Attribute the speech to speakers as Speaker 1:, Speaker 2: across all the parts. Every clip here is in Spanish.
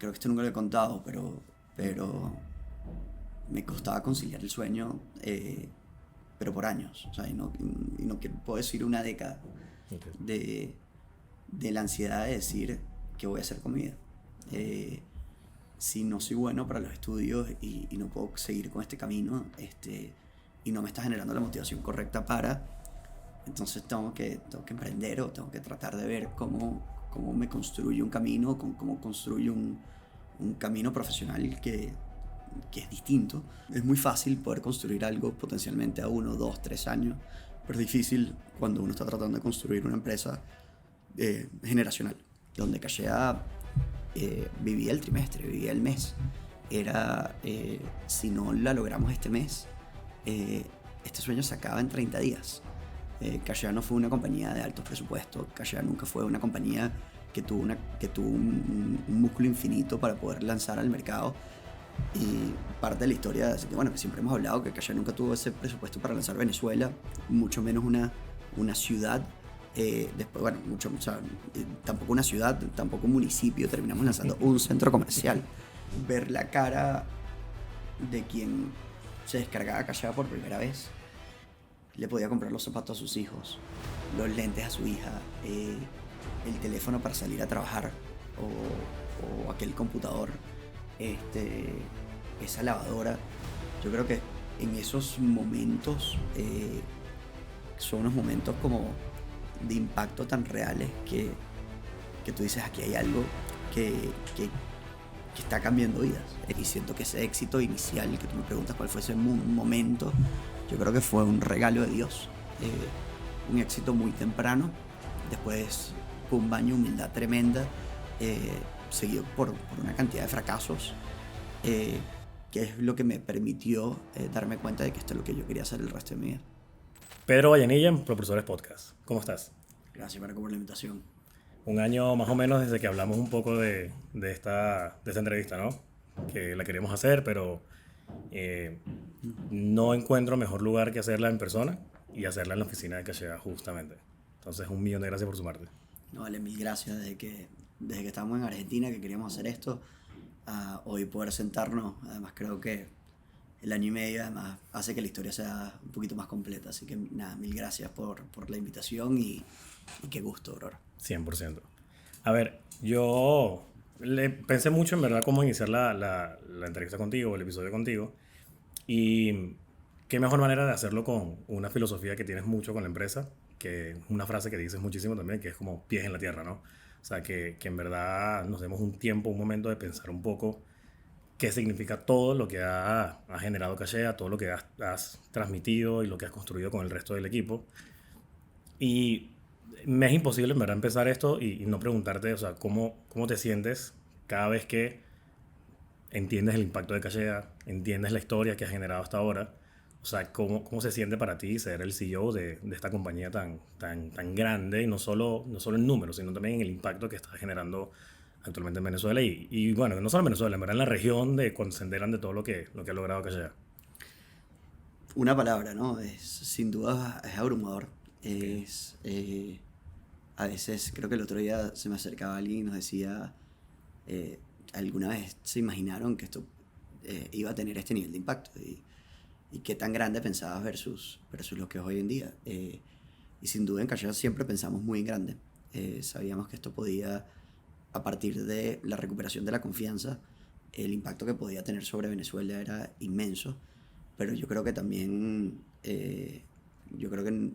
Speaker 1: creo que esto nunca lo he contado, pero me costaba conciliar el sueño, pero por años. O sea, puedo decir una década
Speaker 2: Okay.
Speaker 1: de, de la ansiedad de decir qué voy a hacer con mi vida. Eh, si no soy bueno para los estudios y no puedo seguir con este camino, y no me está generando la motivación correcta para, entonces tengo que emprender o tengo que tratar de ver cómo me construyo un camino, cómo construyo un camino profesional que es distinto. Es muy fácil poder construir algo potencialmente a 1, 2, 3 años, pero es difícil cuando uno está tratando de construir una empresa generacional, donde Cachea vivía el trimestre, vivía el mes. Era, si no la logramos este mes, eh, este sueño se acaba en 30 días. Cachea no fue una compañía de altos presupuestos, Cachea nunca fue una compañía que tuvo un músculo infinito para poder lanzar al mercado. Y parte de la historia, así que bueno, que siempre hemos hablado que Cachea nunca tuvo ese presupuesto para lanzar Venezuela, mucho menos una ciudad. Después, bueno, o sea, tampoco una ciudad, tampoco un municipio, terminamos lanzando un centro comercial. Ver la cara de quien se descargaba Cachea por primera vez, le podía comprar los zapatos a sus hijos, los lentes a su hija, el teléfono para salir a trabajar, o aquel computador, este, esa lavadora. Yo creo que en esos momentos son unos momentos como de impacto tan reales que tú dices, aquí hay algo que, que, que está cambiando vidas. Y siento que ese éxito inicial, que tú me preguntas cuál fue ese momento, yo creo que fue un regalo de Dios. Un éxito muy temprano, después fue un baño de humildad tremenda, eh, seguido por una cantidad de fracasos, eh, que es lo que me permitió darme cuenta de que esto es lo que yo quería hacer el resto de mi vida.
Speaker 2: Pedro Vallenilla, Propulsores Podcast. ¿Cómo estás?
Speaker 1: Gracias, Marco, por la invitación.
Speaker 2: Un año más o menos desde que hablamos un poco de esta entrevista, ¿no? Que la queríamos hacer, pero eh, no encuentro mejor lugar que hacerla en persona y hacerla en la oficina de Cachea, justamente. Entonces, 1 millón de gracias por sumarte.
Speaker 1: No, vale, mil gracias desde que estábamos en Argentina, que queríamos hacer esto, a hoy poder sentarnos. Además, creo que el año y medio además hace que la historia sea un poquito más completa. Así que nada, mil gracias por la invitación y qué gusto, bro.
Speaker 2: 100%. A ver, yo pensé mucho en verdad cómo iniciar la entrevista contigo, el episodio contigo. Y qué mejor manera de hacerlo con una filosofía que tienes mucho con la empresa, que es una frase que dices muchísimo también, que es como pies en la tierra, ¿no? O sea, que en verdad nos demos un tiempo, un momento de pensar un poco qué significa todo lo que ha generado Cachea, todo lo que has transmitido y lo que has construido con el resto del equipo. Y me es imposible en verdad empezar esto y no preguntarte, o sea, cómo te sientes cada vez que entiendes el impacto de Cachea, entiendes la historia que has generado hasta ahora. O sea, cómo se siente para ti ser el CEO de esta compañía tan grande, y no solo en números, sino también en el impacto que está generando actualmente en Venezuela y bueno, no solo en Venezuela, en verdad en la región, de cuando se enteran de todo lo que ha logrado Cachea.
Speaker 1: Una palabra, ¿no? Sin duda es abrumador.
Speaker 2: Okay.
Speaker 1: A veces, creo que el otro día se me acercaba alguien y nos decía, eh, ¿alguna vez se imaginaron que esto iba a tener este nivel de impacto? Y qué tan grande pensabas versus lo que es hoy en día. Y sin duda en Cachea siempre pensamos muy en grande. Sabíamos que esto podía, a partir de la recuperación de la confianza, el impacto que podía tener sobre Venezuela era inmenso. Pero yo creo que también, yo creo que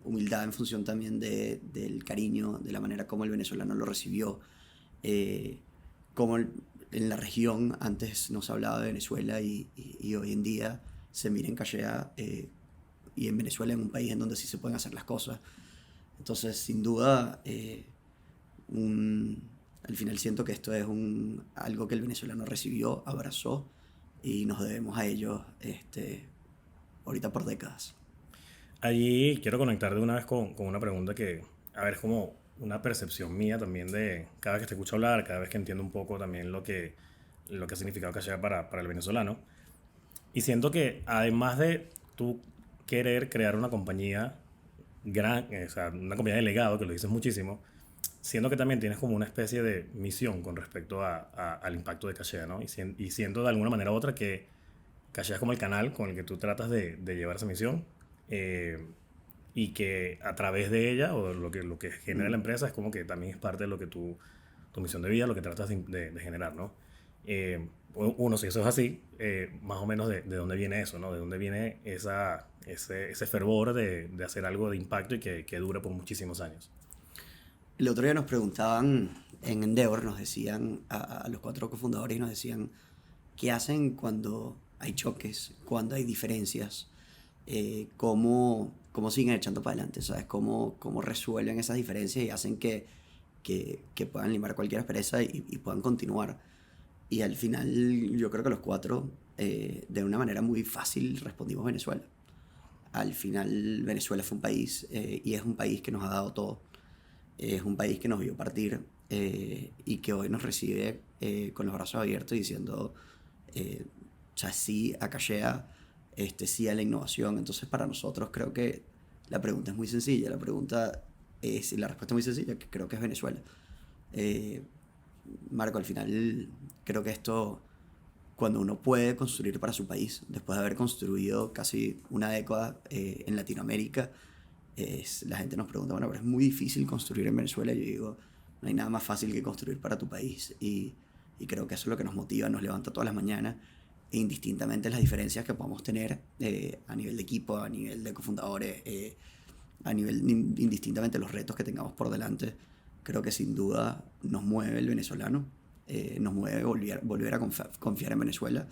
Speaker 1: humildad en función también del cariño, de la manera como el venezolano lo recibió, eh, como en la región antes no se hablaba de Venezuela y hoy en día se mira en Cachea, y en Venezuela, en un país en donde sí se pueden hacer las cosas. Entonces, sin duda, un, al final siento que esto es algo que el venezolano recibió, abrazó, y nos debemos a ellos, ahorita por décadas.
Speaker 2: Allí quiero conectar de una vez con una pregunta que, a ver, es como una percepción mía también de cada vez que te escucho hablar, cada vez que entiendo un poco también lo que ha significado Cachea para el venezolano. Y siento que además de tú querer crear una compañía gran, o sea, una compañía de legado, que lo dices muchísimo, siento que también tienes como una especie de misión con respecto al impacto de Cachea, ¿no? Y siento de alguna manera u otra que Cachea es como el canal con el que tú tratas de llevar esa misión. eh, y que a través de ella, o lo que genera la empresa, es como que también es parte de lo que tu misión de vida, lo que tratas de generar, ¿no? Uno, si eso es así, más o menos de dónde viene eso, ¿no? De dónde viene ese fervor de hacer algo de impacto y que dure por muchísimos años.
Speaker 1: El otro día nos preguntaban en Endeavor, nos decían a los 4 cofundadores, nos decían qué hacen cuando hay choques, cuando hay diferencias, cómo siguen echando para adelante, ¿sabes? Cómo resuelven esas diferencias y hacen que puedan limar cualquier aspereza y puedan continuar. Y al final yo creo que los 4, de una manera muy fácil, respondimos Venezuela. Al final Venezuela fue un país, y es un país que nos ha dado todo. Es un país que nos vio partir, y que hoy nos recibe, con los brazos abiertos diciendo, o sea, sí a Cachea, sí a la innovación. Entonces para nosotros creo que la pregunta es muy sencilla. La pregunta es, y la respuesta es muy sencilla, que creo que es Venezuela. Eh, Marco, al final creo que esto, cuando uno puede construir para su país, después de haber construido casi una década, en Latinoamérica, la gente nos pregunta, bueno, pero es muy difícil construir en Venezuela. Yo digo, no hay nada más fácil que construir para tu país. Y creo que eso es lo que nos motiva, nos levanta todas las mañanas, e indistintamente las diferencias que podamos tener, a nivel de equipo, a nivel de cofundadores, a nivel indistintamente los retos que tengamos por delante. Creo que sin duda nos mueve el venezolano, nos mueve volver a confiar en Venezuela,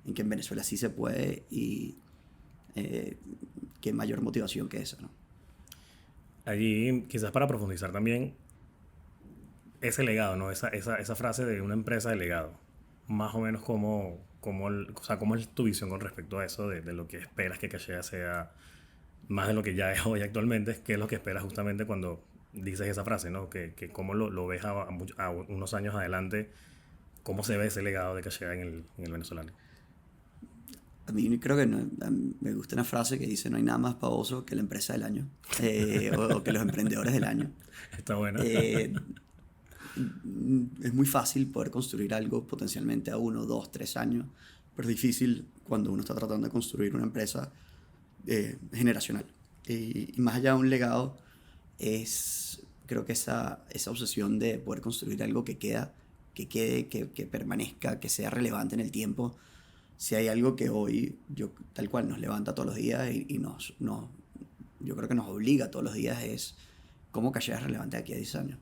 Speaker 1: en que en Venezuela sí se puede, y qué mayor motivación que esa, ¿no?
Speaker 2: Allí, quizás para profundizar también, ese legado, ¿no? Esa frase de una empresa de legado. Más o menos o sea, cómo es tu visión con respecto a eso, de lo que esperas que Cachea sea más de lo que ya es hoy actualmente, qué es lo que esperas justamente cuando dices esa frase, ¿no? Que cómo lo ves a unos años adelante, cómo se ve ese legado de Cachea en el venezolano.
Speaker 1: A mí creo que a mí me gusta una frase que dice: no hay nada más pavoso que la empresa del año, o que los emprendedores del año.
Speaker 2: Está bueno.
Speaker 1: Eh, es muy fácil poder construir algo potencialmente a 1, 2, 3 años, pero es difícil cuando uno está tratando de construir una empresa, generacional. Y más allá de un legado, creo que esa obsesión de poder construir algo que quede, que permanezca, que sea relevante en el tiempo. Si hay algo que hoy, tal cual, nos levanta todos los días y yo creo que nos obliga todos los días, es cómo Cachea es relevante de aquí a 10 años.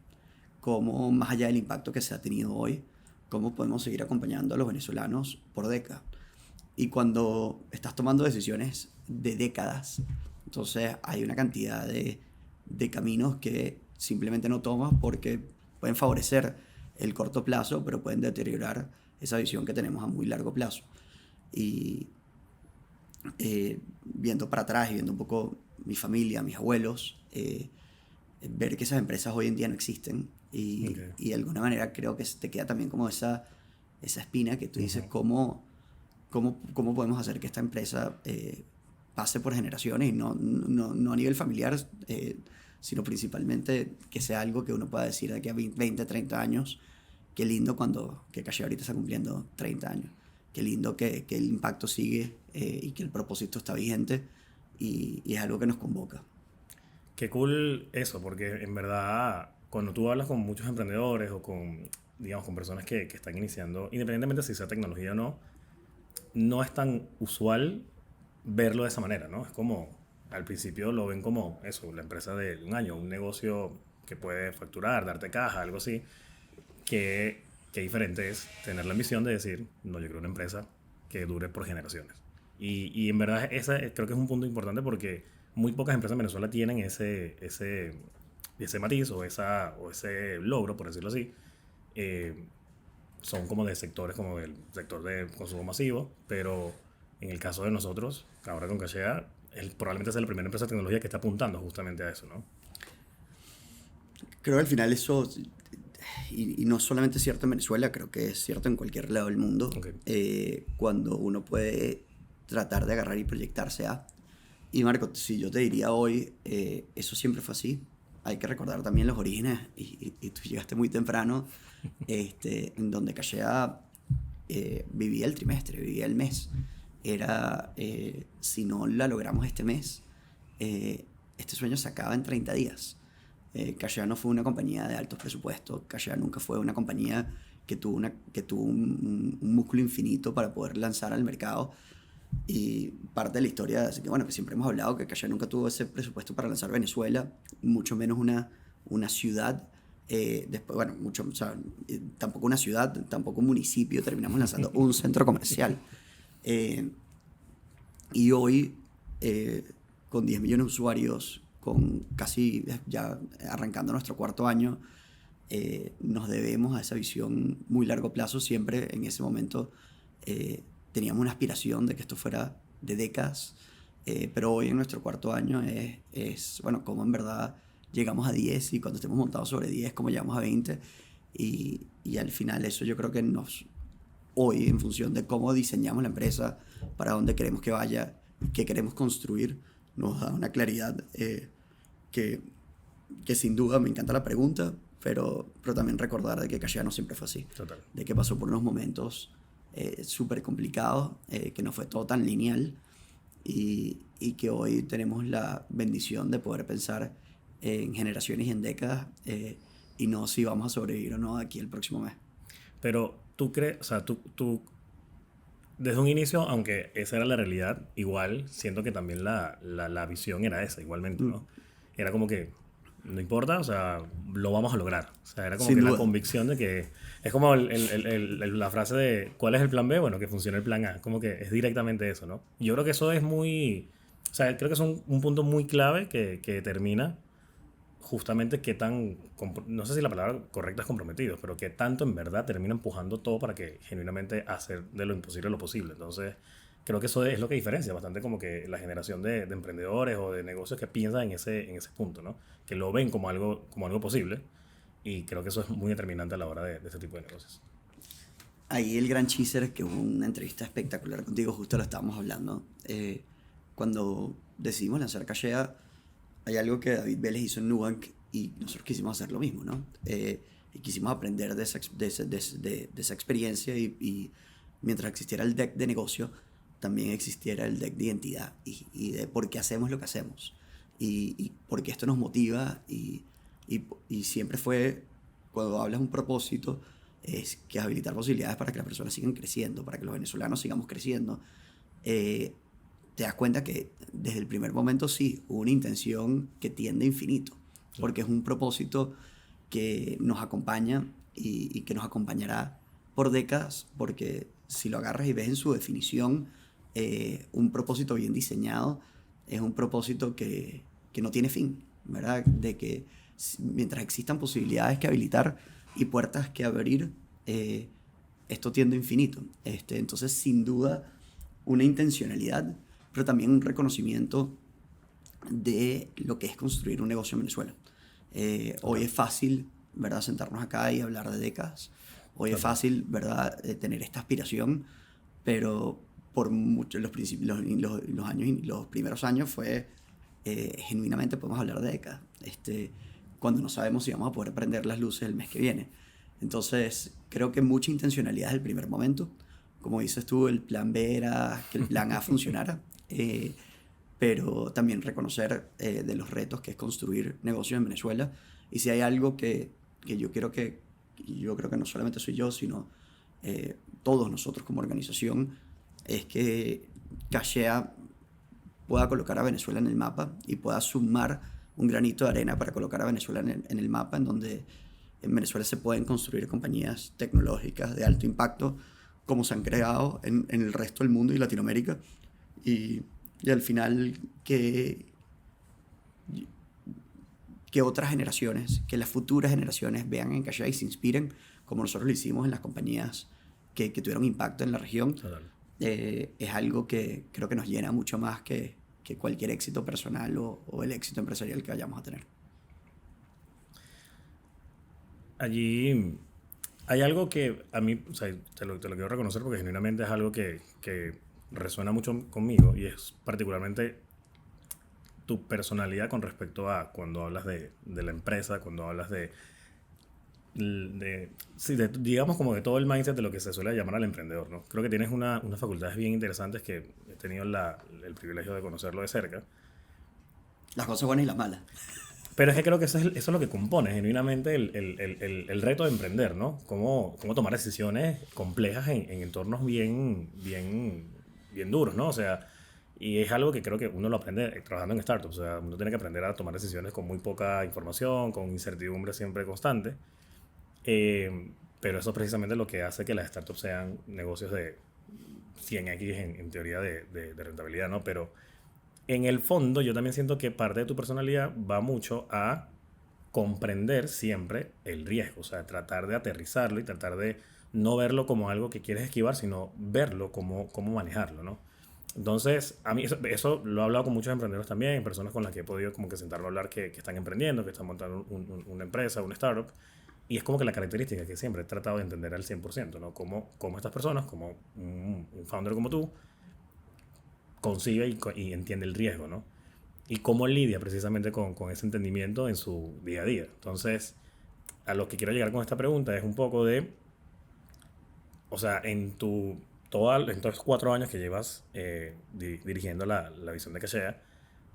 Speaker 1: Cómo, más allá del impacto que se ha tenido hoy, cómo podemos seguir acompañando a los venezolanos por décadas. Y cuando estás tomando decisiones de décadas, entonces hay una cantidad de caminos que simplemente no tomas, porque pueden favorecer el corto plazo, pero pueden deteriorar esa visión que tenemos a muy largo plazo. Y viendo para atrás y viendo un poco mi familia, mis abuelos, ver que esas empresas hoy en día no existen,
Speaker 2: Okay.
Speaker 1: y de alguna manera creo que te queda también como esa espina que tú dices:
Speaker 2: Ujú.
Speaker 1: ¿cómo podemos hacer que esta empresa, pase por generaciones, y no a nivel familiar, sino principalmente que sea algo que uno pueda decir de aquí a 20, 30 años, qué lindo que Cachea ahorita está cumpliendo 30 años, qué lindo que el impacto sigue, y que el propósito está vigente, y es algo que nos convoca.
Speaker 2: Qué cool eso, porque en verdad, cuando tú hablas con muchos emprendedores o digamos, con personas que están iniciando, independientemente si sea tecnología o no, no es tan usual verlo de esa manera, ¿no? Es como, al principio lo ven como eso, la empresa de un año, un negocio que puede facturar, darte caja, algo así, que diferente es tener la ambición de decir, no, yo creo una empresa que dure por generaciones. Y en verdad creo que es un punto importante porque muy pocas empresas en Venezuela tienen ese matiz o ese logro, por decirlo así. Eh, Son como de sectores como del sector de consumo masivo, pero en el caso de nosotros, ahora con Cachea, probablemente sea la primera empresa de tecnología que está apuntando justamente a eso, ¿no?
Speaker 1: Creo que al final eso, y no solamente es cierto en Venezuela, creo que es cierto en cualquier lado del mundo,
Speaker 2: Okay.
Speaker 1: cuando uno puede tratar de agarrar y proyectarse a... Y Marco, si yo te diría hoy, eso siempre fue así. hay que recordar también los orígenes, y tú llegaste muy temprano, en donde Cachea vivía el trimestre, vivía el mes. Era, si no la logramos este mes, este sueño se acaba en 30 días. Cachea no fue una compañía de altos presupuestos, Cachea nunca fue una compañía que tuvo un músculo infinito para poder lanzar al mercado. Y parte de la historia, así que bueno, que siempre hemos hablado que Cachea nunca tuvo ese presupuesto para lanzar Venezuela, mucho menos una ciudad. Después, bueno, mucho, o sea, tampoco una ciudad, tampoco un municipio, terminamos lanzando un centro comercial. Eh, y hoy, con 10 millones de usuarios, con casi ya arrancando nuestro cuarto año, nos debemos a esa visión muy largo plazo. Siempre en ese momento teníamos una aspiración de que esto fuera de décadas, pero hoy en nuestro cuarto año bueno, como en verdad llegamos a 10 y cuando estemos montados sobre 10, como llegamos a 20 y al final eso yo creo que hoy en función de cómo diseñamos la empresa, para dónde queremos que vaya, qué queremos construir, nos da una claridad que, que sin duda me encanta la pregunta, pero también recordar de que Cachea no siempre fue así.
Speaker 2: Total.
Speaker 1: De que pasó por unos momentos súper complicados, que no fue todo tan lineal y que hoy tenemos la bendición de poder pensar en generaciones y en décadas y no si vamos a sobrevivir o no aquí el próximo mes.
Speaker 2: Pero tú crees, o sea, tú desde un inicio, aunque esa era la realidad, igual siento que también la visión era esa, igualmente, ¿no? Era como que, no importa, o sea, lo vamos a lograr. O sea, era como
Speaker 1: Sin
Speaker 2: que
Speaker 1: duda.
Speaker 2: la convicción de que... Es como la frase de, ¿cuál es el plan B? Bueno, que funcione el plan A. Como que es directamente eso, ¿no? Yo creo que eso es muy... O sea, creo que es un punto muy clave que determina justamente qué tan, no sé si la palabra correcta es comprometido, pero qué tanto en verdad termina empujando todo para que genuinamente hacer de lo imposible lo posible. Entonces, creo que eso es lo que diferencia bastante como que la generación de emprendedores o de negocios que piensan en ese punto, ¿no? Que lo ven como algo posible, y creo que eso es muy determinante a la hora de ese tipo de negocios.
Speaker 1: Ahí el gran Cheeser, que hubo una entrevista espectacular contigo, justo lo estábamos hablando. Cuando decidimos lanzar Cachea, hay algo que David Vélez hizo en Nubank y nosotros quisimos hacer lo mismo, ¿no? Y quisimos aprender de esa experiencia y mientras existiera el deck de negocio, también existiera el deck de identidad y de por qué hacemos lo que hacemos y por qué esto nos motiva y siempre fue, cuando hablas de un propósito, es que habilitar posibilidades para que las personas sigan creciendo, para que los venezolanos sigamos creciendo. Te das cuenta que desde el primer momento sí, hubo una intención que tiende a infinito, porque es un propósito que nos acompaña y que nos acompañará por décadas, porque si lo agarras y ves en su definición, un propósito bien diseñado es un propósito que no tiene fin, ¿verdad? De que mientras existan posibilidades que habilitar y puertas que abrir, esto tiende a infinito. Entonces, sin duda, una intencionalidad, pero también un reconocimiento de lo que es construir un negocio en Venezuela. Hoy es fácil, ¿verdad?, sentarnos acá y hablar de décadas. Hoy es fácil, ¿verdad?, tener esta aspiración, pero por mucho, los años, los primeros años fue, genuinamente podemos hablar de décadas. Cuando no sabemos si vamos a poder prender las luces el mes que viene. Entonces, creo que mucha intencionalidad desde el primer momento. Como dices tú, el plan B era que el plan A funcionara, pero también reconocer de los retos que es construir negocios en Venezuela. Y si hay algo que yo creo que no solamente soy yo, sino todos nosotros como organización, es que Cachea pueda colocar a Venezuela en el mapa y pueda sumar un granito de arena para colocar a Venezuela en el mapa, en donde en Venezuela se pueden construir compañías tecnológicas de alto impacto como se han creado en el resto del mundo y Latinoamérica, y al final que otras generaciones, que las futuras generaciones vean en Cachea y se inspiren como nosotros lo hicimos en las compañías que tuvieron impacto en la región. Es algo que creo que nos llena mucho más que cualquier éxito personal o el éxito empresarial que vayamos a tener.
Speaker 2: Allí hay algo que a mí, o sea, te lo quiero reconocer porque genuinamente es algo que resuena mucho conmigo, y es particularmente tu personalidad con respecto a cuando hablas de la empresa, cuando hablas sí, digamos como de todo el mindset de lo que se suele llamar al emprendedor, ¿no? Creo que tienes unas facultades bien interesantes que he tenido el privilegio de conocerlo de cerca.
Speaker 1: Las cosas buenas y las malas.
Speaker 2: Pero es que creo que eso es lo que compone genuinamente el reto de emprender, ¿no? Cómo tomar decisiones complejas en entornos bien duros, ¿no? O sea, y es algo que creo que uno lo aprende trabajando en startups. O sea, uno tiene que aprender a tomar decisiones con muy poca información, con incertidumbre siempre constante. Pero eso es precisamente lo que hace que las startups sean negocios de 100x en teoría de rentabilidad, ¿no? Pero en el fondo yo también siento que parte de tu personalidad va mucho a comprender siempre el riesgo, o sea, tratar de aterrizarlo y tratar de no verlo como algo que quieres esquivar, sino verlo como cómo manejarlo, ¿no? Entonces, a mí eso lo he hablado con muchos emprendedores también, personas con las que he podido como que sentarme a hablar que están emprendiendo, que están montando una empresa, una startup, y es como que la característica que siempre he tratado de entender al 100%, ¿no? Cómo estas personas, como un founder como tú, concibe y entiende el riesgo, ¿no? Y cómo lidia precisamente con ese entendimiento en su día a día. Entonces, a lo que quiero llegar con esta pregunta es un poco de, o sea, en estos 4 años que llevas dirigiendo la visión de Cachea,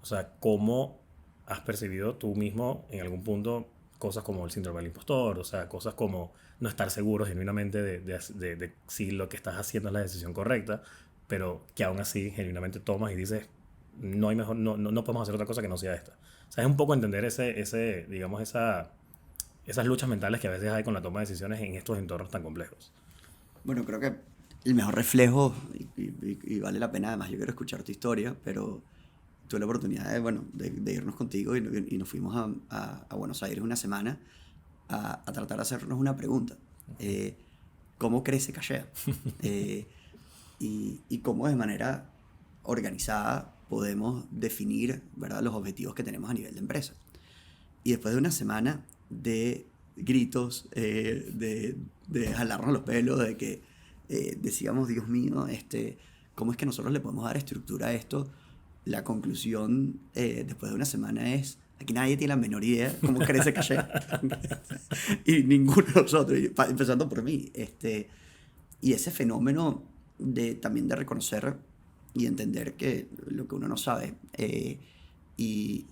Speaker 2: o sea, ¿cómo has percibido tú mismo en algún punto cosas como el síndrome del impostor? O sea, cosas como no estar seguro genuinamente de si lo que estás haciendo es la decisión correcta, pero que aún así genuinamente tomas y dices, no hay mejor, no podemos hacer otra cosa que no sea esta. O sea, es un poco entender digamos, esas luchas mentales que a veces hay con la toma de decisiones en estos entornos tan complejos.
Speaker 1: Bueno, creo que el mejor reflejo, y vale la pena además, yo quiero escuchar tu historia, pero tuve la oportunidad de irnos contigo y nos fuimos a Buenos Aires una semana a tratar de hacernos una pregunta. ¿Cómo crece Cachea? Y cómo de manera organizada podemos definir, ¿verdad?, los objetivos que tenemos a nivel de empresa. Y después de una semana de gritos, de jalarnos los pelos, de que decíamos, Dios mío, ¿cómo es que nosotros le podemos dar estructura a esto? La conclusión después de una semana es, aquí nadie tiene la menor idea cómo crece Cachea. Y ninguno de nosotros, empezando por mí. Y ese fenómeno también de reconocer y entender que lo que uno no sabe y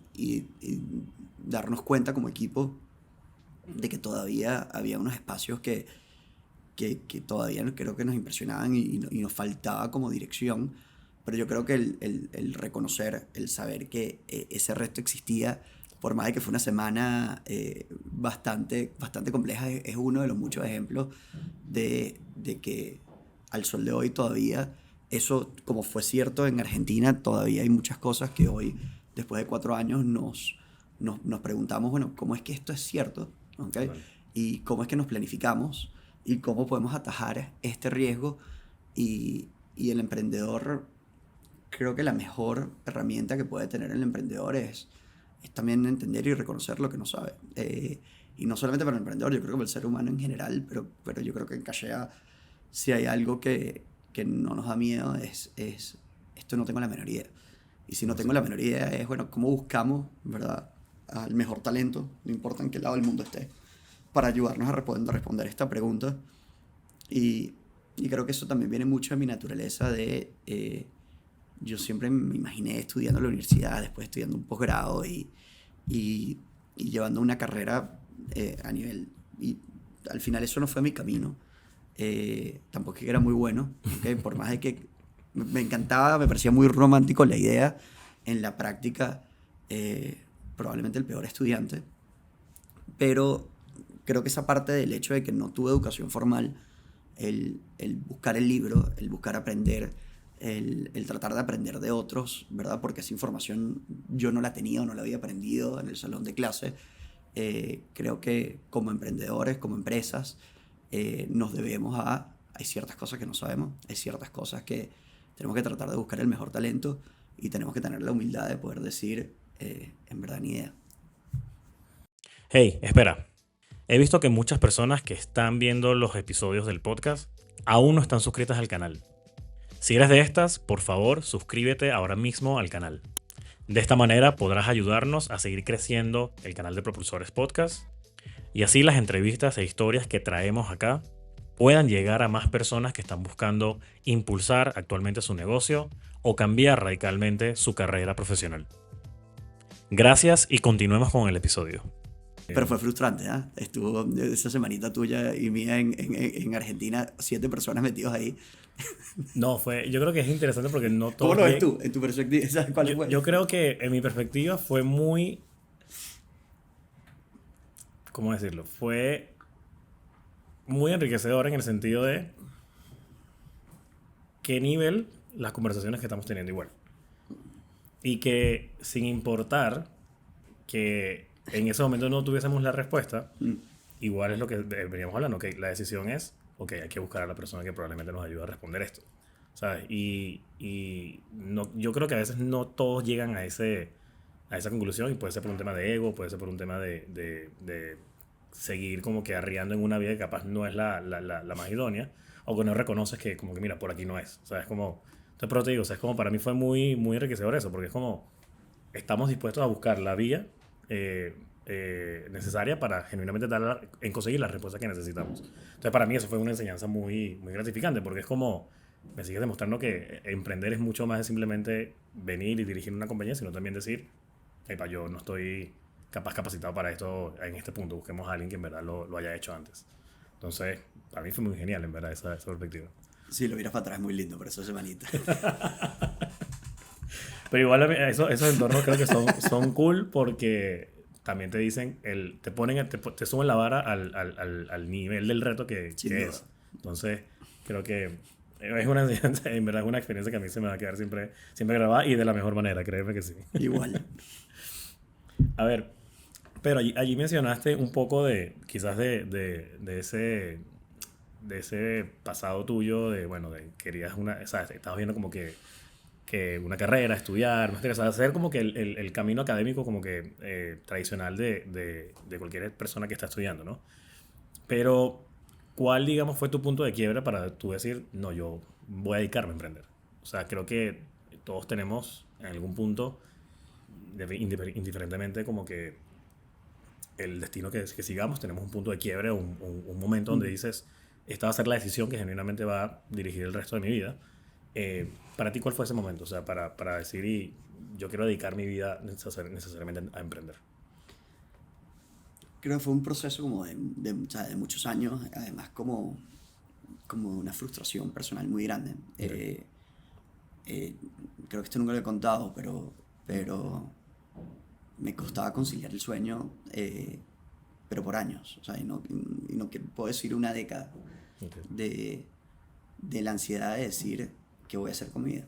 Speaker 1: darnos cuenta como equipo de que todavía había unos espacios que todavía creo que nos impresionaban y nos faltaba como dirección, pero yo creo que el reconocer, el saber que ese reto existía, por más de que fue una semana bastante compleja, es uno de los muchos ejemplos de que al sol de hoy todavía eso, como fue cierto en Argentina, todavía hay muchas cosas que hoy, después de 4 años, nos preguntamos, bueno, ¿cómo es que esto es cierto? ¿Okay? Vale. Y cómo es que nos planificamos y cómo podemos atajar este riesgo. Y el emprendedor, creo que la mejor herramienta que puede tener el emprendedor es también entender y reconocer lo que no sabe. Y no solamente para el emprendedor, yo creo que para el ser humano en general, pero yo creo que en Cachea, si hay algo que no nos da miedo, es esto no tengo la menor idea. Y si no tengo la menor idea es, bueno, ¿cómo buscamos, verdad, al mejor talento, no importa en qué lado del mundo esté, para ayudarnos a responder esta pregunta? Y creo que eso también viene mucho de mi naturaleza yo siempre me imaginé estudiando en la universidad, después estudiando un posgrado y llevando una carrera a nivel. Y al final eso no fue mi camino. Tampoco es que era muy bueno, ¿okay? Por más de que me encantaba, me parecía muy romántico la idea, en la práctica probablemente el peor estudiante, pero creo que esa parte del hecho de que no tuve educación formal, el buscar el libro, el buscar aprender, el tratar de aprender de otros, ¿verdad? Porque esa información yo no la tenía o no la había aprendido en el salón de clase. Creo que como emprendedores, como empresas, nos debemos hay ciertas cosas que no sabemos, hay ciertas cosas que tenemos que tratar de buscar el mejor talento y tenemos que tener la humildad de poder decir, en verdad, ni idea.
Speaker 2: Hey, espera. He visto que muchas personas que están viendo los episodios del podcast aún no están suscritas al canal. Si eres de estas, por favor, suscríbete ahora mismo al canal. De esta manera podrás ayudarnos a seguir creciendo el canal de Propulsores Podcast y así las entrevistas e historias que traemos acá puedan llegar a más personas que están buscando impulsar actualmente su negocio o cambiar radicalmente su carrera profesional. Gracias y continuemos con el episodio.
Speaker 1: Pero fue frustrante, ¿ah? Estuvo esa semanita tuya y mía en Argentina, 7 personas metidos ahí.
Speaker 2: No, yo creo que es interesante porque no todo.
Speaker 1: ¿Cómo lo ves tú? En tu perspectiva, ¿sabes cuál fue?
Speaker 2: Yo creo que en mi perspectiva fue muy. ¿Cómo decirlo? Fue muy enriquecedor en el sentido de qué nivel las conversaciones que estamos teniendo igual. Y que sin importar que en ese momento no tuviésemos la respuesta, igual es lo que veníamos hablando, que la decisión es, ok, hay que buscar a la persona que probablemente nos ayude a responder esto, ¿sabes? Y no, yo creo que a veces no todos llegan a esa conclusión, y puede ser por un tema de ego, puede ser por un tema de seguir como que arriando en una vida que capaz no es la más idónea, o que no reconoces que como que mira, por aquí no es, ¿sabes? Como, entonces, pero te digo, o sea, es como para mí fue muy, muy enriquecedor eso, porque es como estamos dispuestos a buscar la vía necesaria para genuinamente en conseguir las respuestas que necesitamos. Entonces para mí eso fue una enseñanza muy, muy gratificante, porque es como me sigue demostrando que emprender es mucho más de simplemente venir y dirigir una compañía, sino también decir, epa, yo no estoy capacitado para esto en este punto, busquemos a alguien que en verdad lo haya hecho antes. Entonces para mí fue muy genial en verdad esa perspectiva.
Speaker 1: Sí, lo miras para atrás, muy lindo, pero esa semanita.
Speaker 2: Pero igual esos entornos creo que son cool porque también te dicen, te suben la vara al nivel del reto que es. Entonces, creo que es una enseñanza, en verdad es una experiencia que a mí se me va a quedar siempre grabada y de la mejor manera, créeme que sí.
Speaker 1: Igual.
Speaker 2: A ver, pero allí mencionaste un poco quizás de ese pasado tuyo, querías ¿sabes? Estabas viendo como que una carrera, estudiar, hacer como que el camino académico como que tradicional de cualquier persona que está estudiando, ¿no? Pero, ¿cuál, digamos, fue tu punto de quiebra para tú decir, no, yo voy a dedicarme a emprender? O sea, creo que todos tenemos en algún punto, indiferentemente como que el destino que sigamos, tenemos un punto de quiebre, un momento donde dices, esta va a ser la decisión que genuinamente va a dirigir el resto de mi vida. Para ti, ¿cuál fue ese momento? O sea, para decir, yo quiero dedicar mi vida necesariamente a emprender.
Speaker 1: Creo que fue un proceso como o sea, de muchos años, además como una frustración personal muy grande. Okay. Creo que esto nunca lo he contado, pero me costaba conciliar el sueño, pero por años. O sea, y no puedo decir una década. Okay. De la ansiedad de decir qué voy a hacer con mi vida.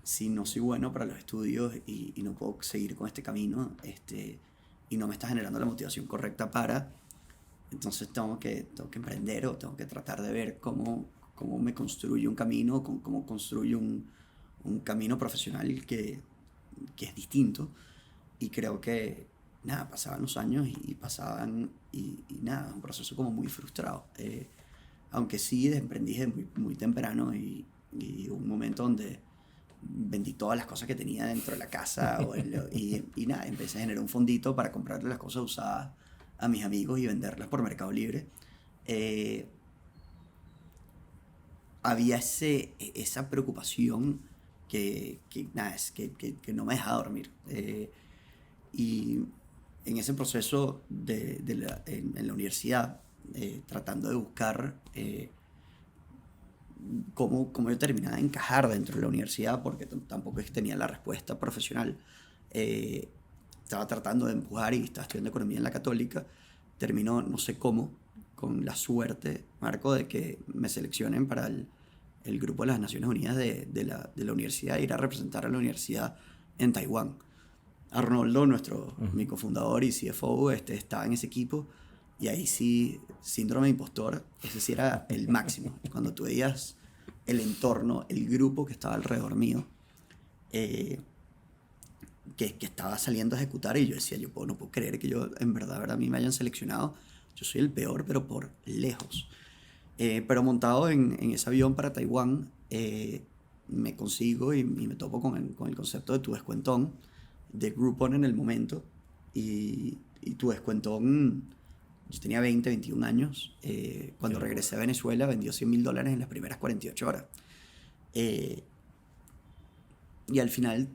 Speaker 1: Si no soy bueno para los estudios y no puedo seguir con este camino, y no me está generando la motivación correcta entonces tengo que emprender o tengo que tratar de ver cómo me construyo un camino, cómo construyo un camino profesional que es distinto. Y creo que nada, pasaban los años y nada, un proceso como muy frustrado. Aunque sí emprendí desde muy, muy temprano y un momento donde vendí todas las cosas que tenía dentro de la casa y nada, empecé a generar un fondito para comprarle las cosas usadas a mis amigos y venderlas por Mercado Libre. Había esa preocupación que no me dejaba dormir. Y en ese proceso en la universidad, tratando de buscar cómo yo terminaba de encajar dentro de la universidad, porque tampoco es que tenía la respuesta profesional. Estaba tratando de empujar y estaba estudiando economía en la Católica. Terminó, no sé cómo, con la suerte, Marco, de que me seleccionen para el grupo de las Naciones Unidas de la universidad, ir a representar a la universidad en Taiwán. Arnoldo, mi cofundador y CFO, estaba en ese equipo, y ahí sí, síndrome de impostor, ese sí era el máximo. Cuando tú veías el entorno, el grupo que estaba alrededor mío, que estaba saliendo a ejecutar, y yo decía, no puedo creer que yo, en verdad, a mí me hayan seleccionado. Yo soy el peor, pero por lejos. Pero montado en ese avión para Taiwán, me consigo y me topo con el concepto de tu descuentón, de Groupon en el momento. Y tu descuentón, yo tenía 20, 21 años. Cuando regresé a Venezuela, vendió $100,000 en las primeras 48 horas. Eh, y al final,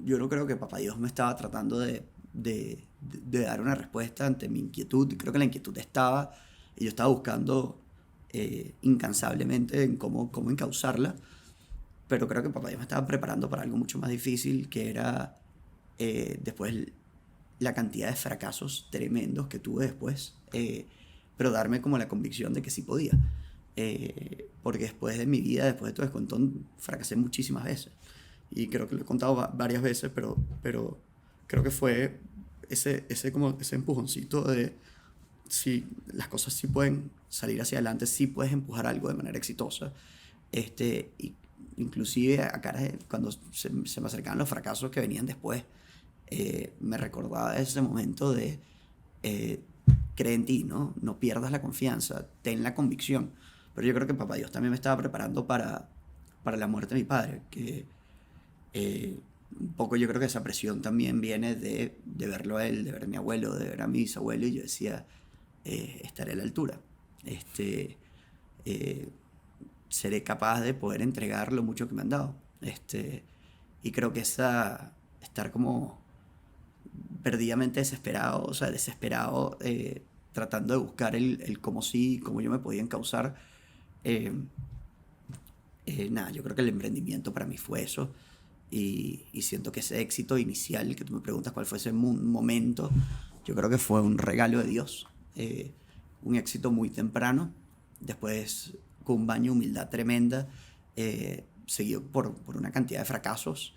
Speaker 1: yo no creo que Papá Dios me estaba tratando de dar una respuesta ante mi inquietud. Creo que la inquietud estaba, y yo estaba buscando incansablemente en cómo encauzarla, pero creo que Papá Dios me estaba preparando para algo mucho más difícil, que era después la cantidad de fracasos tremendos que tuve después, pero darme como la convicción de que sí podía. Porque después de mi vida, después de todo descontón, fracasé muchísimas veces. Y creo que lo he contado varias veces, pero creo que fue ese empujoncito de si las cosas sí pueden salir hacia adelante, sí puedes empujar algo de manera exitosa. Y inclusive a cara cuando se me acercaban los fracasos que venían después, me recordaba ese momento de cree en ti, ¿no? No pierdas la confianza, ten la convicción. Pero yo creo que Papá Dios también me estaba preparando para la muerte de mi padre, que un poco yo creo que esa presión también viene de verlo a él, de ver a mi abuelo, de ver a mi bisabuelo, y yo decía, estaré a la altura. Eh, Seré capaz de poder entregar lo mucho que me han dado. Y creo que estar como perdidamente desesperado, o sea, desesperado, tratando de buscar el cómo sí, cómo yo me podía encauzar. eh, Nada, yo creo que el emprendimiento para mí fue eso. Y siento que ese éxito inicial, que tú me preguntas cuál fue ese momento, yo creo que fue un regalo de Dios. Un éxito muy temprano, después con un baño de humildad tremenda, seguido por una cantidad de fracasos,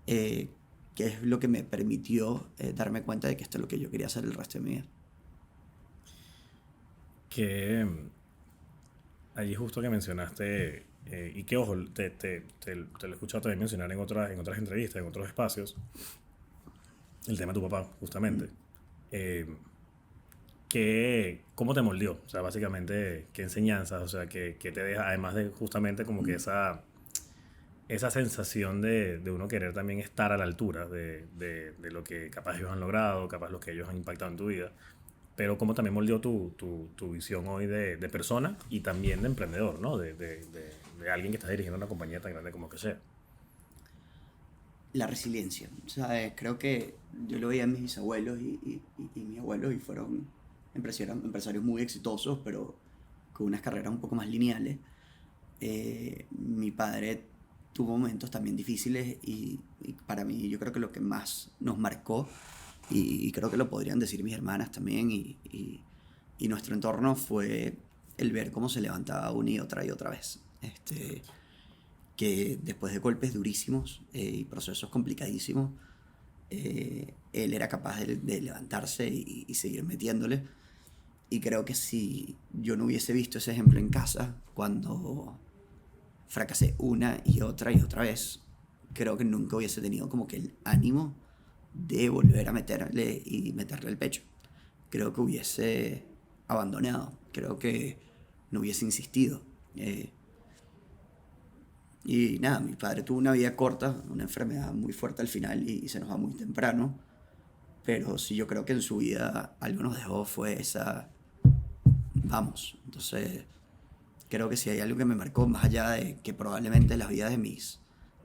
Speaker 1: que es lo que me permitió darme cuenta de que esto es lo que yo quería hacer el resto de mi vida.
Speaker 2: Que allí justo que mencionaste, y que ojo, te lo he escuchado también mencionar en otras entrevistas, en otros espacios, el tema de tu papá, justamente. Eh, ¿Cómo te moldeó? O sea, básicamente, ¿qué enseñanzas? O sea, ¿qué te deja? Además de justamente como que esa sensación de uno querer también estar a la altura de lo que capaz ellos han logrado, capaz lo que ellos han impactado en tu vida. Pero cómo también moldeó tu visión hoy de persona y también de emprendedor, ¿no? De alguien que está dirigiendo una compañía tan grande como que sea.
Speaker 1: La resiliencia, ¿sabes? Creo que yo lo veía en mis bisabuelos y mis abuelos, y fueron empresarios muy exitosos, pero con unas carreras un poco más lineales. Mi padre tuvo momentos también difíciles, y para mí yo creo que lo que más nos marcó, y creo que lo podrían decir mis hermanas también, y nuestro entorno, fue el ver cómo se levantaba una y otra vez. Que después de golpes durísimos y procesos complicadísimos, él era capaz de levantarse y seguir metiéndole. Y creo que si yo no hubiese visto ese ejemplo en casa, cuando fracasé una y otra vez, creo que nunca hubiese tenido como que el ánimo de volver a meterle el pecho. Creo que hubiese abandonado, creo que no hubiese insistido. Y nada, mi padre tuvo una vida corta, una enfermedad muy fuerte al final, y se nos va muy temprano. Pero sí, yo creo que en su vida algo nos dejó fue esa, vamos. Entonces, creo que si hay algo que me marcó, más allá de que probablemente las vidas de mis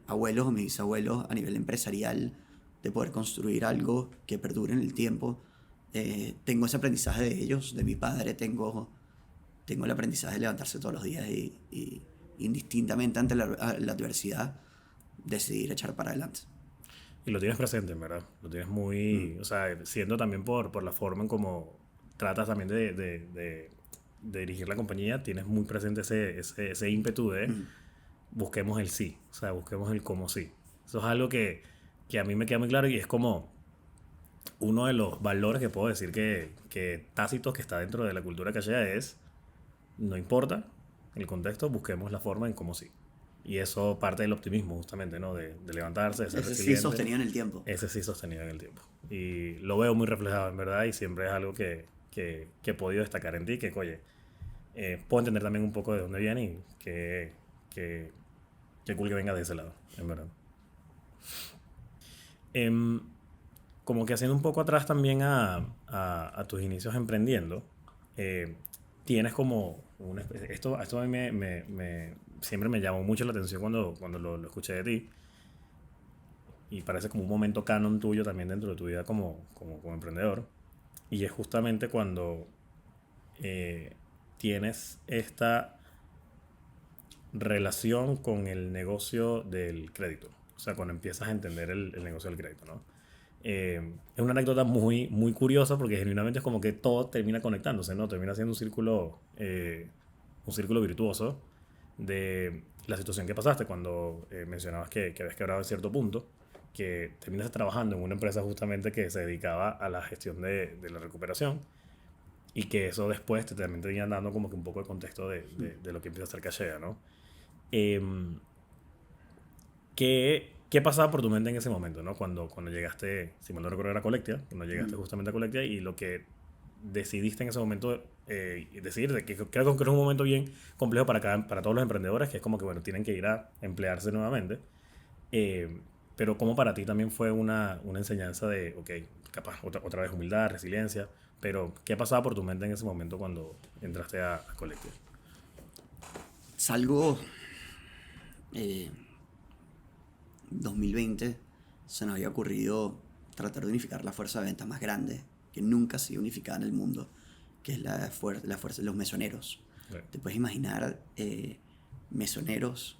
Speaker 1: abuelos o mis bisabuelos a nivel empresarial, de poder construir algo que perdure en el tiempo, tengo ese aprendizaje de ellos, de mi padre, tengo el aprendizaje de levantarse todos los días y indistintamente ante la adversidad, decidir echar para adelante.
Speaker 2: Y lo tienes presente, en verdad. Lo tienes muy... O sea, siendo también por la forma en cómo tratas también de dirigir la compañía, tienes muy presente ese ímpetu de busquemos el sí. O sea, busquemos el cómo sí. Eso es algo que a mí me queda muy claro, y es como uno de los valores que puedo decir que tácitos, que está dentro de la cultura cachea, es no importa el contexto, busquemos la forma en cómo sí. Y eso parte del optimismo, justamente, ¿no? De levantarse, de ser
Speaker 1: Ese sí
Speaker 2: resiliente.
Speaker 1: sostenido en el tiempo.
Speaker 2: Ese sí sostenido en el tiempo. Y lo veo muy reflejado, en verdad, y siempre es algo que he podido destacar en ti, que, oye, puedo entender también un poco de dónde viene y que Qué cool que venga de ese lado, en verdad. Em, Como que haciendo un poco atrás también a tus inicios emprendiendo, eh, tienes como esto a mí siempre me llamó mucho la atención cuando lo escuché de ti, y parece como un momento canon tuyo también dentro de tu vida como emprendedor, y es justamente cuando tienes esta relación con el negocio del crédito. O sea, cuando empiezas a entender el negocio del crédito, ¿no? Es una anécdota muy curiosa porque genuinamente es como que todo termina conectándose, ¿no? Termina siendo un círculo virtuoso de la situación que pasaste cuando mencionabas que habías quebrado a cierto punto, que terminas trabajando en una empresa justamente que se dedicaba a la gestión de la recuperación, y que eso después también te termina dando como que un poco de contexto de lo que empieza a ser Cachea, ¿no? Eh, ¿Qué pasaba por tu mente en ese momento, ¿no? Cuando llegaste, si mal no recuerdo era Collectia, cuando llegaste justamente a Collectia, y lo que decidiste en ese momento, decidir, que creo que es un momento bien complejo para todos los emprendedores, que es como que, bueno, tienen que ir a emplearse nuevamente. Eh, pero como para ti también fue una enseñanza de, ok, capaz, otra vez humildad, resiliencia, pero ¿qué pasaba por tu mente en ese momento cuando entraste a Collective?
Speaker 1: Salgo 2020, se nos había ocurrido tratar de unificar la fuerza de ventas más grande que nunca ha sido unificada en el mundo, que es la fuerza de los mesoneros.
Speaker 2: Sí.
Speaker 1: Te puedes imaginar mesoneros,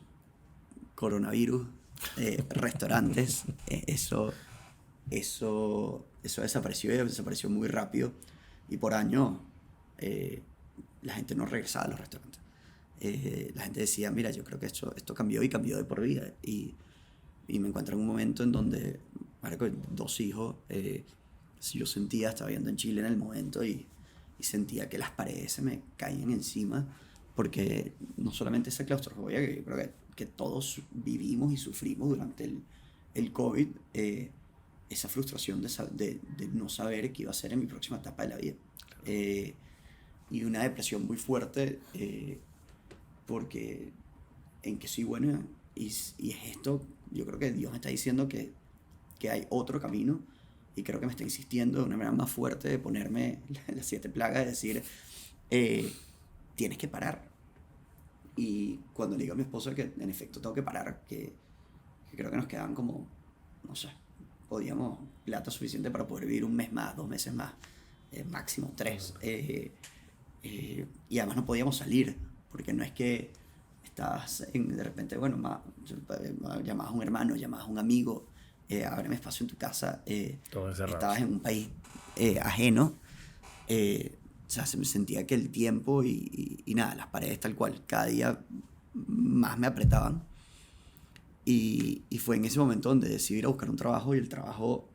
Speaker 1: coronavirus, restaurantes, eso desapareció, y desapareció muy rápido, y por años la gente no regresaba a los restaurantes. La gente decía, mira, yo creo que esto cambió, y cambió de por vida. Y me encuentro en un momento en donde, marico, 2 hijos, si yo sentía, estaba viviendo en Chile en el momento, y sentía que las paredes se me caían encima, porque no solamente esa claustrofobia que yo creo que todos vivimos y sufrimos durante el COVID, esa frustración de no saber qué iba a ser en mi próxima etapa de la vida. Y una depresión muy fuerte, porque en que soy bueno, y es esto, yo creo que Dios me está diciendo que hay otro camino, y creo que me está insistiendo de una manera más fuerte de ponerme las 7 plagas, de decir, tienes que parar. Y cuando le digo a mi esposa que en efecto tengo que parar, que creo que nos quedaban como, no sé, podíamos plata suficiente para poder vivir un mes más, 2 meses más, máximo 3. Y además no podíamos salir, porque no es que estabas de repente, bueno, llamabas a un hermano, llamabas a un amigo, ábreme espacio en tu casa, estabas en un país ajeno. O sea, se me sentía que el tiempo y nada, las paredes tal cual, cada día más me apretaban. Y fue en ese momento donde decidí ir a buscar un trabajo, y el trabajo,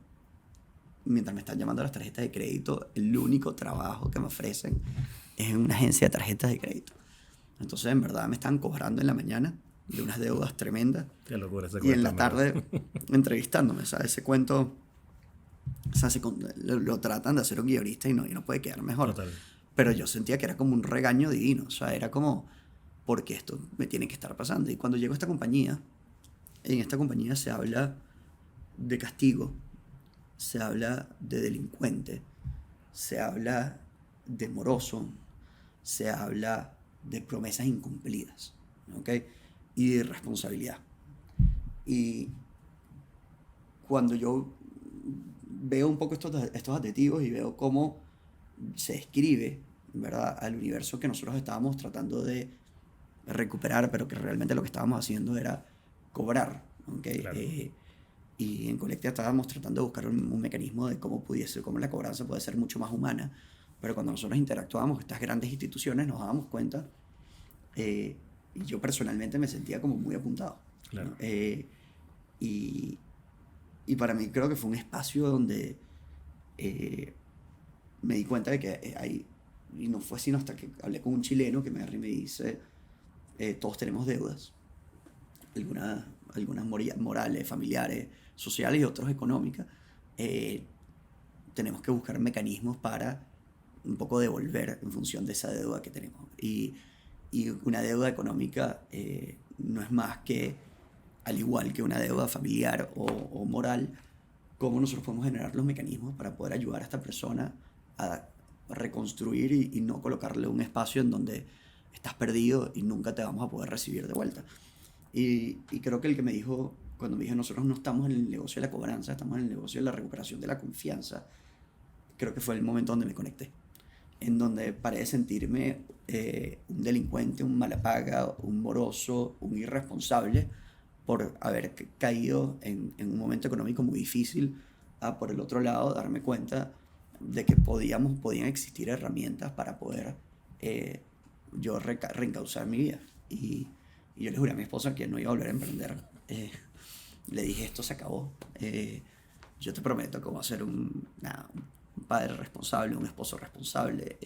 Speaker 1: mientras me están llamando las tarjetas de crédito, el único trabajo que me ofrecen es en una agencia de tarjetas de crédito. Entonces, en verdad, me están cobrando en la mañana de unas deudas tremendas.
Speaker 2: Qué locura ese
Speaker 1: y
Speaker 2: cuento,
Speaker 1: en la tarde entrevistándome, ¿sabes? Ese cuento, o sea, lo tratan de hacer un guionista, y no puede quedar mejor.
Speaker 2: Total.
Speaker 1: Pero yo sentía que era como un regaño divino, o sea, era como, ¿por qué esto me tiene que estar pasando? Y cuando llego a esta compañía, en esta compañía se habla de castigo, se habla de delincuente, se habla de moroso, se habla de promesas incumplidas, ¿ok? Y de irresponsabilidad. Y cuando yo veo un poco estos adjetivos y veo cómo se describe, ¿verdad?, al universo que nosotros estábamos tratando de recuperar, pero que realmente lo que estábamos haciendo era cobrar, ¿okay?
Speaker 2: Claro.
Speaker 1: Y en Collectia estábamos tratando de buscar un mecanismo de cómo la cobranza puede ser mucho más humana, pero cuando nosotros interactuábamos con estas grandes instituciones nos dábamos cuenta, y yo personalmente me sentía como muy apuntado,
Speaker 2: Claro.
Speaker 1: ¿no? Y para mí creo que fue un espacio donde me di cuenta de que hay, y no fue sino hasta que hablé con un chileno que me agarra y me dice, todos tenemos deudas, algunas morales, familiares, sociales, y otras económicas. Tenemos que buscar mecanismos para un poco devolver en función de esa deuda que tenemos. Y una deuda económica no es más que al igual que una deuda familiar o moral, cómo nosotros podemos generar los mecanismos para poder ayudar a esta persona a reconstruir y no colocarle un espacio en donde estás perdido y nunca te vamos a poder recibir de vuelta. Y creo que el que me dijo, cuando me dijo, nosotros no estamos en el negocio de la cobranza, estamos en el negocio de la recuperación de la confianza, creo que fue el momento donde me conecté, en donde paré de sentirme un delincuente, un malapaga, un moroso, un irresponsable por haber caído en un momento económico muy difícil, a por el otro lado darme cuenta de que podían existir herramientas para poder yo reencauzar mi vida. Y yo le juré a mi esposa que no iba a volver a emprender. Le dije, esto se acabó. Yo te prometo que voy a ser un padre responsable, un esposo responsable.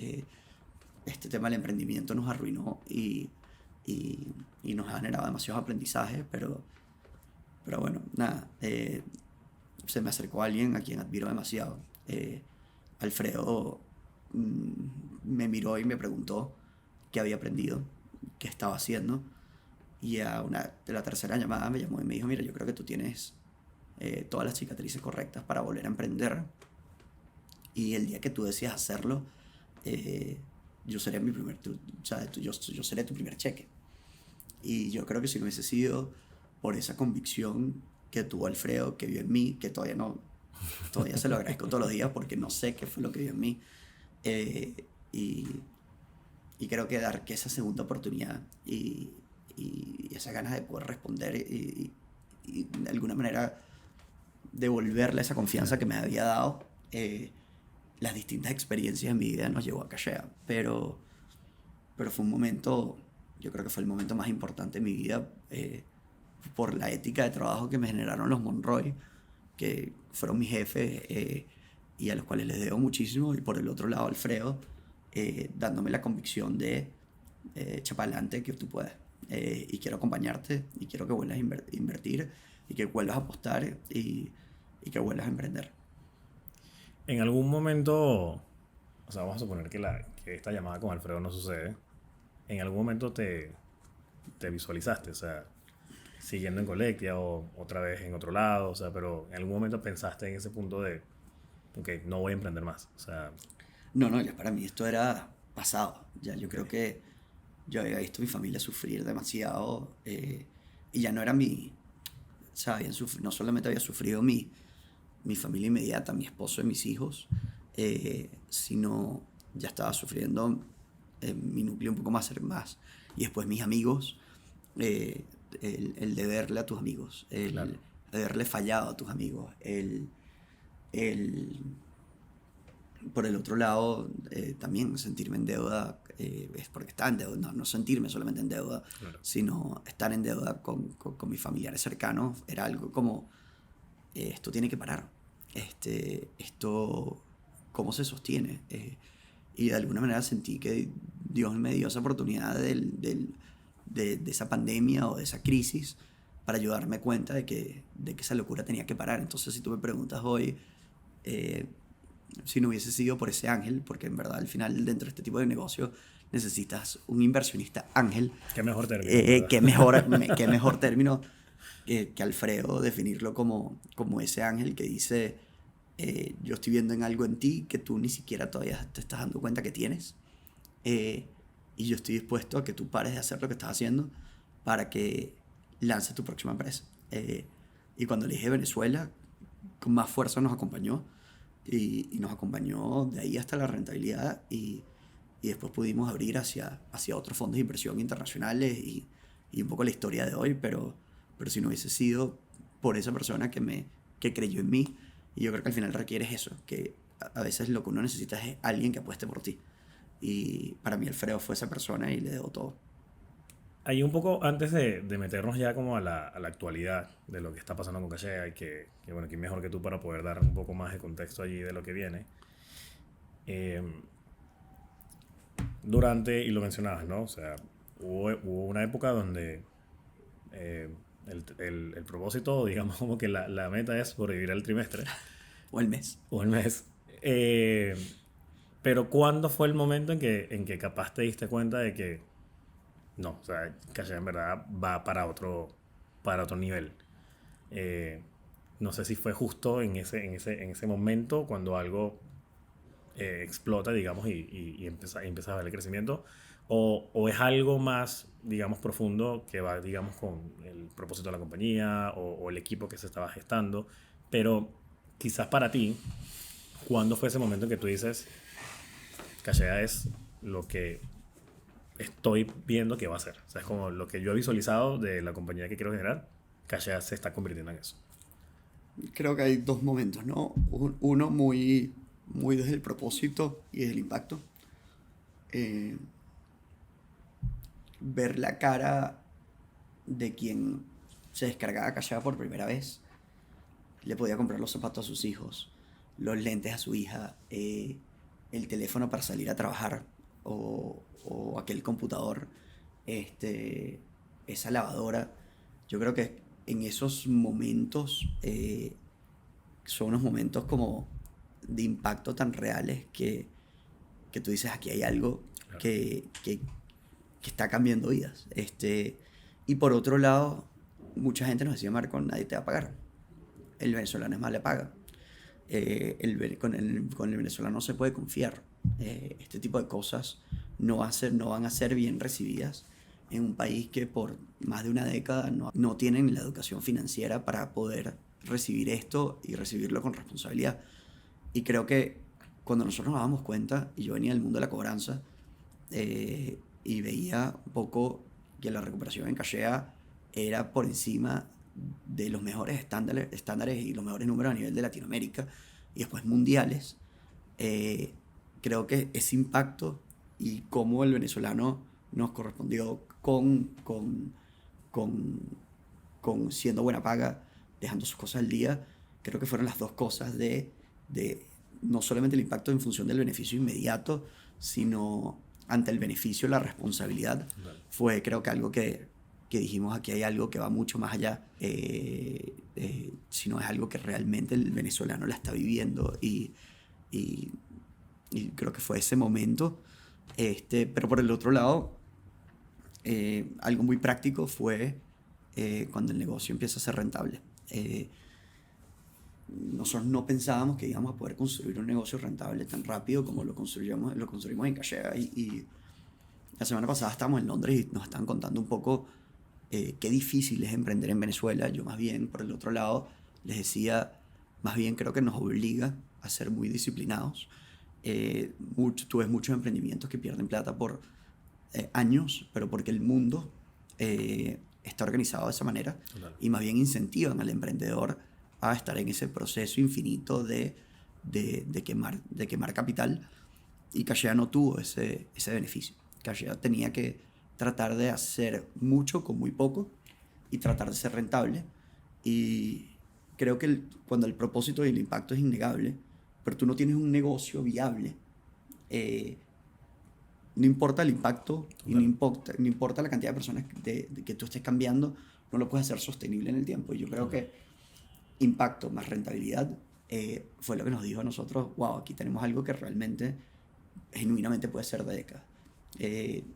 Speaker 1: Este tema del emprendimiento nos arruinó y nos ha generado demasiados aprendizajes, pero bueno, nada. Se me acercó alguien a quien admiro demasiado. Alfredo me miró y me preguntó qué había aprendido, qué estaba haciendo. Y a de la tercera llamada me llamó y me dijo, mira, yo creo que tú tienes todas las cicatrices correctas para volver a emprender. Y el día que tú decidas hacerlo, yo seré yo seré tu primer cheque. Y yo creo que si no hubiese sido por esa convicción que tuvo Alfredo, que vio en mí, que todavía se lo agradezco todos los días porque no sé qué fue lo que vio en mí. Y creo que dar que esa segunda oportunidad y esas ganas de poder responder y de alguna manera devolverle esa confianza que me había dado, las distintas experiencias en mi vida nos llevó a Cachea. Pero fue un momento, yo creo que fue el momento más importante de mi vida, por la ética de trabajo que me generaron los Monroy, que fueron mis jefes y a los cuales les debo muchísimo, y por el otro lado Alfredo, dándome la convicción de echa para adelante, que tú puedes, y quiero acompañarte y quiero que vuelvas a invertir y que vuelvas a apostar y que vuelvas a emprender.
Speaker 2: En algún momento, o sea, vamos a suponer que esta llamada con Alfredo no sucede, en algún momento te visualizaste, o sea, siguiendo en Collectia o otra vez en otro lado, o sea, pero en algún momento pensaste en ese punto de, ok, no voy a emprender más, o sea...
Speaker 1: No, ya para mí esto era pasado. Ya yo creo que yo había visto a mi familia sufrir demasiado, y ya no era o sea, no solamente había sufrido mi familia inmediata, mi esposo y mis hijos, sino ya estaba sufriendo mi núcleo un poco más, y después mis amigos, el deberle a tus amigos,
Speaker 2: Claro.
Speaker 1: de haberle fallado a tus amigos, por el otro lado, también sentirme en deuda, es porque estaba en deuda, no sentirme solamente en deuda,
Speaker 2: Claro.
Speaker 1: sino estar en deuda con mis familiares cercanos, era algo como, esto tiene que parar, esto, ¿cómo se sostiene? Y de alguna manera sentí que Dios me dio esa oportunidad de esa pandemia o de esa crisis para ayudarme cuenta de que esa locura tenía que parar. Entonces, si tú me preguntas hoy, si no hubiese sido por ese ángel, porque en verdad al final dentro de este tipo de negocio necesitas un inversionista ángel.
Speaker 2: Qué mejor término.
Speaker 1: Qué mejor término que Alfredo definirlo como ese ángel que dice, yo estoy viendo en algo en ti que tú ni siquiera todavía te estás dando cuenta que tienes, y yo estoy dispuesto a que tú pares de hacer lo que estás haciendo para que lances tu próxima empresa. Y cuando le dije Venezuela, con más fuerza nos acompañó, y nos acompañó de ahí hasta la rentabilidad, y después pudimos abrir hacia otros fondos de inversión internacionales y un poco la historia de hoy, pero si no hubiese sido por esa persona que creyó en mí, y yo creo que al final requieres eso, que a veces lo que uno necesita es alguien que apueste por ti, y para mí Alfredo fue esa persona y le debo todo.
Speaker 2: Ahí un poco antes de meternos ya como a la actualidad de lo que está pasando con Cachea y que bueno, que mejor que tú para poder dar un poco más de contexto allí de lo que viene. Durante, y lo mencionabas, ¿no? O sea, hubo una época donde el propósito, digamos como que la meta es sobrevivir al trimestre.
Speaker 1: O el mes.
Speaker 2: O el mes. Pero ¿cuándo fue el momento en que capaz te diste cuenta de que no, o sea, Cachea en verdad va para otro para otro nivel. Eh, no sé si fue justo en ese momento cuando algo explota, digamos, y empieza a ver el crecimiento, o es algo más, digamos, profundo que va, digamos, con el propósito de la compañía o el equipo que se estaba gestando. Pero quizás para ti, ¿cuándo fue ese momento en que tú dices, Cachea es lo que estoy viendo que va a ser? O sea, es como lo que yo he visualizado de la compañía que quiero generar, Cachea se está convirtiendo en eso.
Speaker 1: Creo que hay dos momentos, ¿no? Uno muy desde el propósito y desde el impacto. Eh, Ver la cara de quien se descargaba Cachea por primera vez, le podía comprar los zapatos a sus hijos, los lentes a su hija, el teléfono para salir a trabajar o aquel computador, este, esa lavadora. Yo creo que en esos momentos son unos momentos como de impacto tan reales que tú dices, aquí hay algo
Speaker 2: Claro.
Speaker 1: que está cambiando vidas. Y por otro lado, mucha gente nos decía, Marco, nadie te va a pagar. El venezolano es más le paga. Con el venezolano no se puede confiar. Este tipo de cosas no van a ser bien recibidas en un país que por más de una década no tienen la educación financiera para poder recibir esto y recibirlo con responsabilidad. Y creo que cuando nosotros nos damos cuenta, y yo venía del mundo de la cobranza, y veía un poco que la recuperación en Cachea era por encima de los mejores estándares y los mejores números a nivel de Latinoamérica y después mundiales. eh, Creo que ese impacto y cómo el venezolano nos correspondió con, con siendo buena paga, dejando sus cosas al día, creo que fueron las dos cosas de no solamente el impacto en función del beneficio inmediato, sino ante el beneficio, la responsabilidad,
Speaker 2: Vale.
Speaker 1: fue creo que algo que dijimos, aquí hay algo que va mucho más allá, sino es algo que realmente el venezolano la está viviendo y, y creo que fue ese momento. Pero por el otro lado, algo muy práctico fue cuando el negocio empieza a ser rentable. Nosotros no pensábamos que íbamos a poder construir un negocio rentable tan rápido como lo construimos en Cachea. Y la semana pasada estábamos en Londres y nos estaban contando un poco qué difícil es emprender en Venezuela. Yo más bien, por el otro lado, les decía, más bien creo que nos obliga a ser muy disciplinados. Tú ves muchos emprendimientos que pierden plata por años, pero porque el mundo está organizado de esa manera
Speaker 2: Total.
Speaker 1: y más bien incentivan al emprendedor a estar en ese proceso infinito de quemar capital. Y Cachea no tuvo ese beneficio. Cachea tenía que tratar de hacer mucho con muy poco y tratar de ser rentable. Y creo que cuando el propósito y el impacto es innegable, pero tú no tienes un negocio viable, eh, no importa el impacto y
Speaker 2: Total.
Speaker 1: no importa la cantidad de personas de que tú estés cambiando, no lo puedes hacer sostenible en el tiempo. Y yo creo
Speaker 2: Total.
Speaker 1: que impacto más rentabilidad fue lo que nos dijo a nosotros, wow, aquí tenemos algo que realmente, genuinamente puede ser de décadas.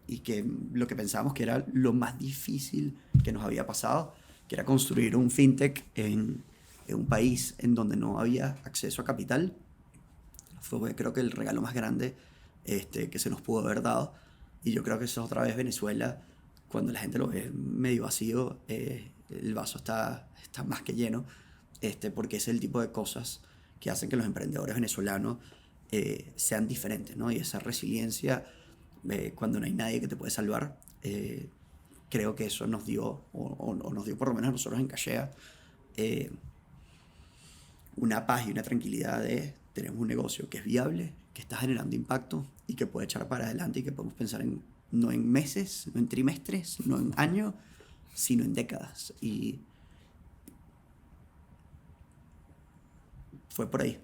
Speaker 1: Y que lo que pensábamos que era lo más difícil que nos había pasado, que era construir un fintech en un país en donde no había acceso a capital, fue creo que el regalo más grande que se nos pudo haber dado. Y yo creo que eso es otra vez Venezuela, cuando la gente lo ve medio vacío, el vaso está más que lleno, porque es el tipo de cosas que hacen que los emprendedores venezolanos sean diferentes, ¿no? Y esa resiliencia, cuando no hay nadie que te puede salvar, creo que eso nos dio, o nos dio por lo menos a nosotros en Cachea, eh, una paz y una tranquilidad de tenemos un negocio que es viable, que está generando impacto y que puede echar para adelante y que podemos pensar no en meses, no en trimestres, no en años, sino en décadas. Y fue por ahí.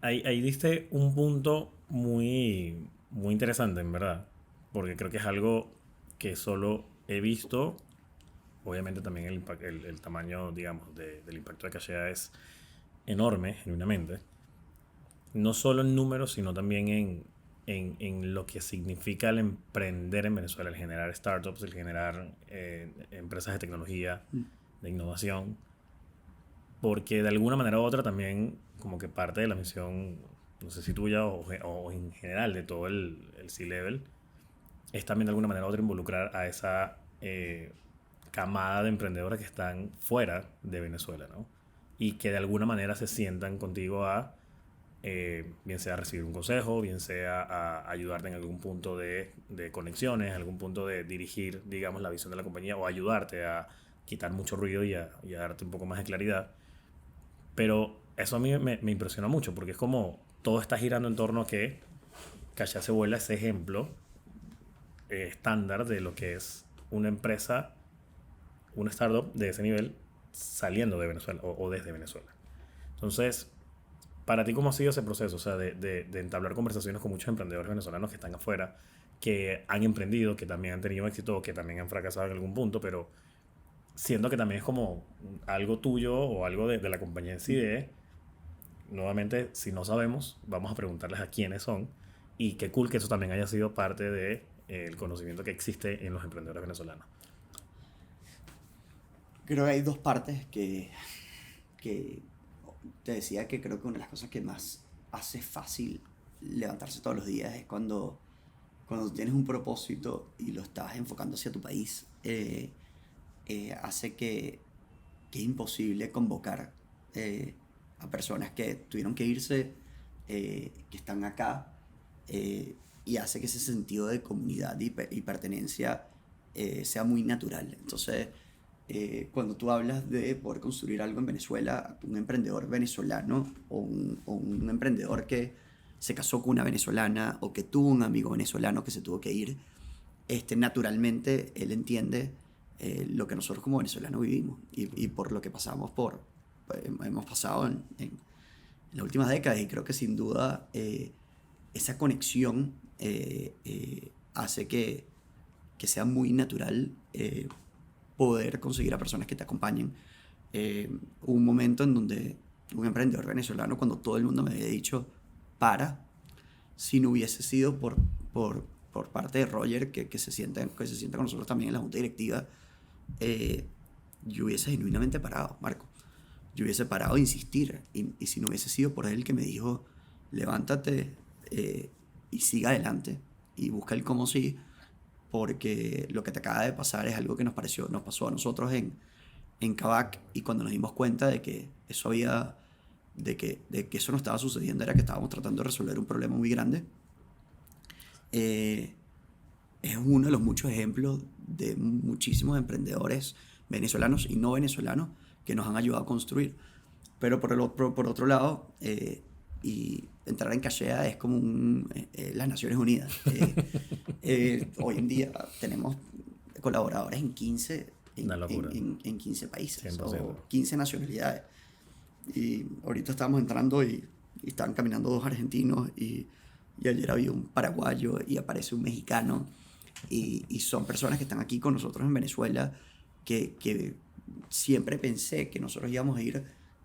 Speaker 2: Ahí diste un punto muy, muy interesante, en verdad, porque creo que es algo que solo he visto. Obviamente también el tamaño, digamos, del impacto de Cachea es enorme, genuinamente. No solo en números, sino también en lo que significa el emprender en Venezuela, el generar startups, el generar empresas de tecnología, de innovación, porque de alguna manera u otra también como que parte de la misión, no sé si tuya o en general de todo el C-Level, es también de alguna manera u otra involucrar a esa camada de emprendedores que están fuera de Venezuela, ¿no? Y que de alguna manera se sientan contigo a, bien sea recibir un consejo, bien sea a ayudarte en algún punto de conexiones, algún punto de dirigir, digamos, la visión de la compañía o ayudarte a quitar mucho ruido y a darte un poco más de claridad. Pero eso a mí me impresiona mucho porque es como todo está girando en torno a que Cachá se vuelva ese ejemplo estándar de lo que es una empresa, una startup de ese nivel saliendo de Venezuela o desde Venezuela. Entonces, para ti, ¿cómo ha sido ese proceso? O sea, de entablar conversaciones con muchos emprendedores venezolanos que están afuera, que han emprendido, que también han tenido éxito, que también han fracasado en algún punto, pero siento que también es como algo tuyo o algo de la compañía en sí de, nuevamente, si no sabemos, vamos a preguntarles a quiénes son y qué cool que eso también haya sido parte de el conocimiento que existe en los emprendedores venezolanos.
Speaker 1: Creo que hay dos partes que te decía que creo que una de las cosas que más hace fácil levantarse todos los días es cuando tienes un propósito y lo estás enfocando hacia tu país. Hace que es imposible convocar a personas que tuvieron que irse, que están acá, y hace que ese sentido de comunidad y pertenencia sea muy natural. Entonces, cuando tú hablas de poder construir algo en Venezuela, un emprendedor venezolano o un emprendedor que se casó con una venezolana o que tuvo un amigo venezolano que se tuvo que ir, naturalmente él entiende lo que nosotros como venezolanos vivimos y por lo que hemos pasado en las últimas décadas, y creo que sin duda esa conexión hace que sea muy natural poder conseguir a personas que te acompañen. Hubo un momento en donde un emprendedor venezolano, cuando todo el mundo me había dicho si no hubiese sido por parte de Roger, que se sienta con nosotros también en la junta directiva, yo hubiese genuinamente parado, Marco. Yo hubiese parado de insistir, y si no hubiese sido por él que me dijo levántate y siga adelante y busca el cómo sí, porque lo que te acaba de pasar es algo que nos pasó a nosotros en Kavak, y cuando nos dimos cuenta de que eso no estaba sucediendo, era que estábamos tratando de resolver un problema muy grande. Es uno de los muchos ejemplos de muchísimos emprendedores venezolanos y no venezolanos que nos han ayudado a construir. Pero por otro lado, y entrar en Cachea es como las Naciones Unidas. Hoy en día tenemos colaboradores en 15 en 15 países 100%. O 15 nacionalidades. Y ahorita estamos entrando y estaban caminando dos argentinos y ayer había un paraguayo y aparece un mexicano, y son personas que están aquí con nosotros en Venezuela, que siempre pensé que nosotros íbamos a ir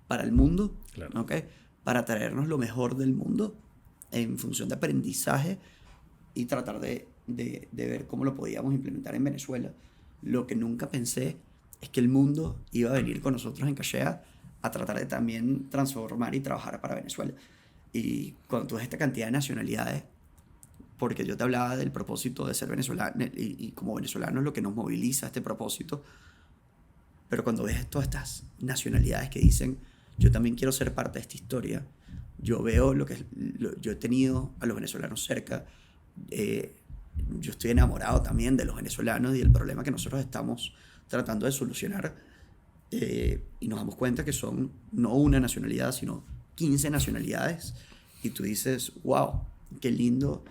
Speaker 1: para el mundo,
Speaker 2: claro.
Speaker 1: ¿Okay? Para traernos lo mejor del mundo en función de aprendizaje y tratar de ver cómo lo podíamos implementar en Venezuela. Lo que nunca pensé es que el mundo iba a venir con nosotros en Cachea a tratar de también transformar y trabajar para Venezuela. Y cuando tú ves esta cantidad de nacionalidades, porque yo te hablaba del propósito de ser venezolano, y como venezolanos lo que nos moviliza este propósito, pero cuando ves todas estas nacionalidades que dicen yo también quiero ser parte de esta historia, yo veo yo he tenido a los venezolanos cerca, yo estoy enamorado también de los venezolanos y del problema que nosotros estamos tratando de solucionar, y nos damos cuenta que son no una nacionalidad sino 15 nacionalidades, y tú dices wow, qué lindo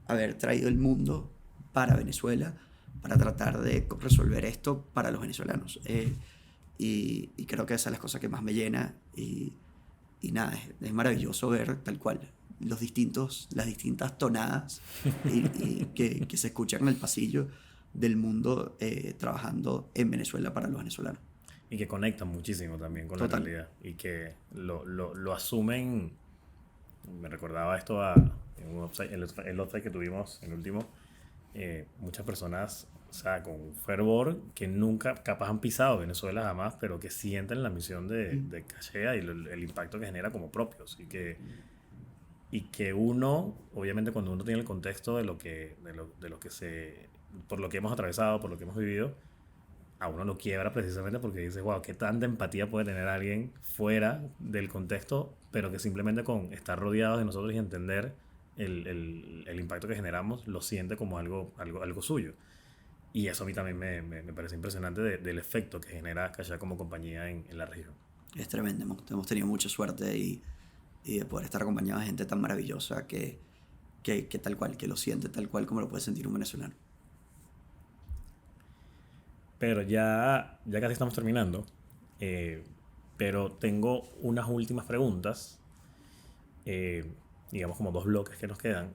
Speaker 1: haber traído el mundo para Venezuela para tratar de resolver esto para los venezolanos, y creo que esa es la cosa que más me llena, y nada, es maravilloso ver tal cual las distintas tonadas y que se escuchan en el pasillo del mundo, trabajando en Venezuela para los venezolanos.
Speaker 2: Y que conectan muchísimo también con
Speaker 1: Total.
Speaker 2: la realidad. Y que lo asumen. Me recordaba esto en un offsite, el offsite que tuvimos, el último, muchas personas, o sea, con fervor, que nunca capaz han pisado Venezuela jamás, pero que sienten la misión de Cachea y el impacto que genera como propios. Y que uno, obviamente cuando uno tiene el contexto de lo que por lo que hemos atravesado, por lo que hemos vivido, a uno lo quiebra precisamente porque dices, wow, qué tanta empatía puede tener alguien fuera del contexto, pero que simplemente con estar rodeados de nosotros y entender el impacto que generamos, lo siente como algo suyo. Y eso a mí también me parece impresionante del efecto que genera Cachá como compañía en la región.
Speaker 1: Es tremendo, hemos tenido mucha suerte y de poder estar acompañados de gente tan maravillosa que tal cual, que lo siente tal cual como lo puede sentir un venezolano.
Speaker 2: Pero ya casi estamos terminando, pero tengo unas últimas preguntas, eh, digamos como 2 bloques que nos quedan,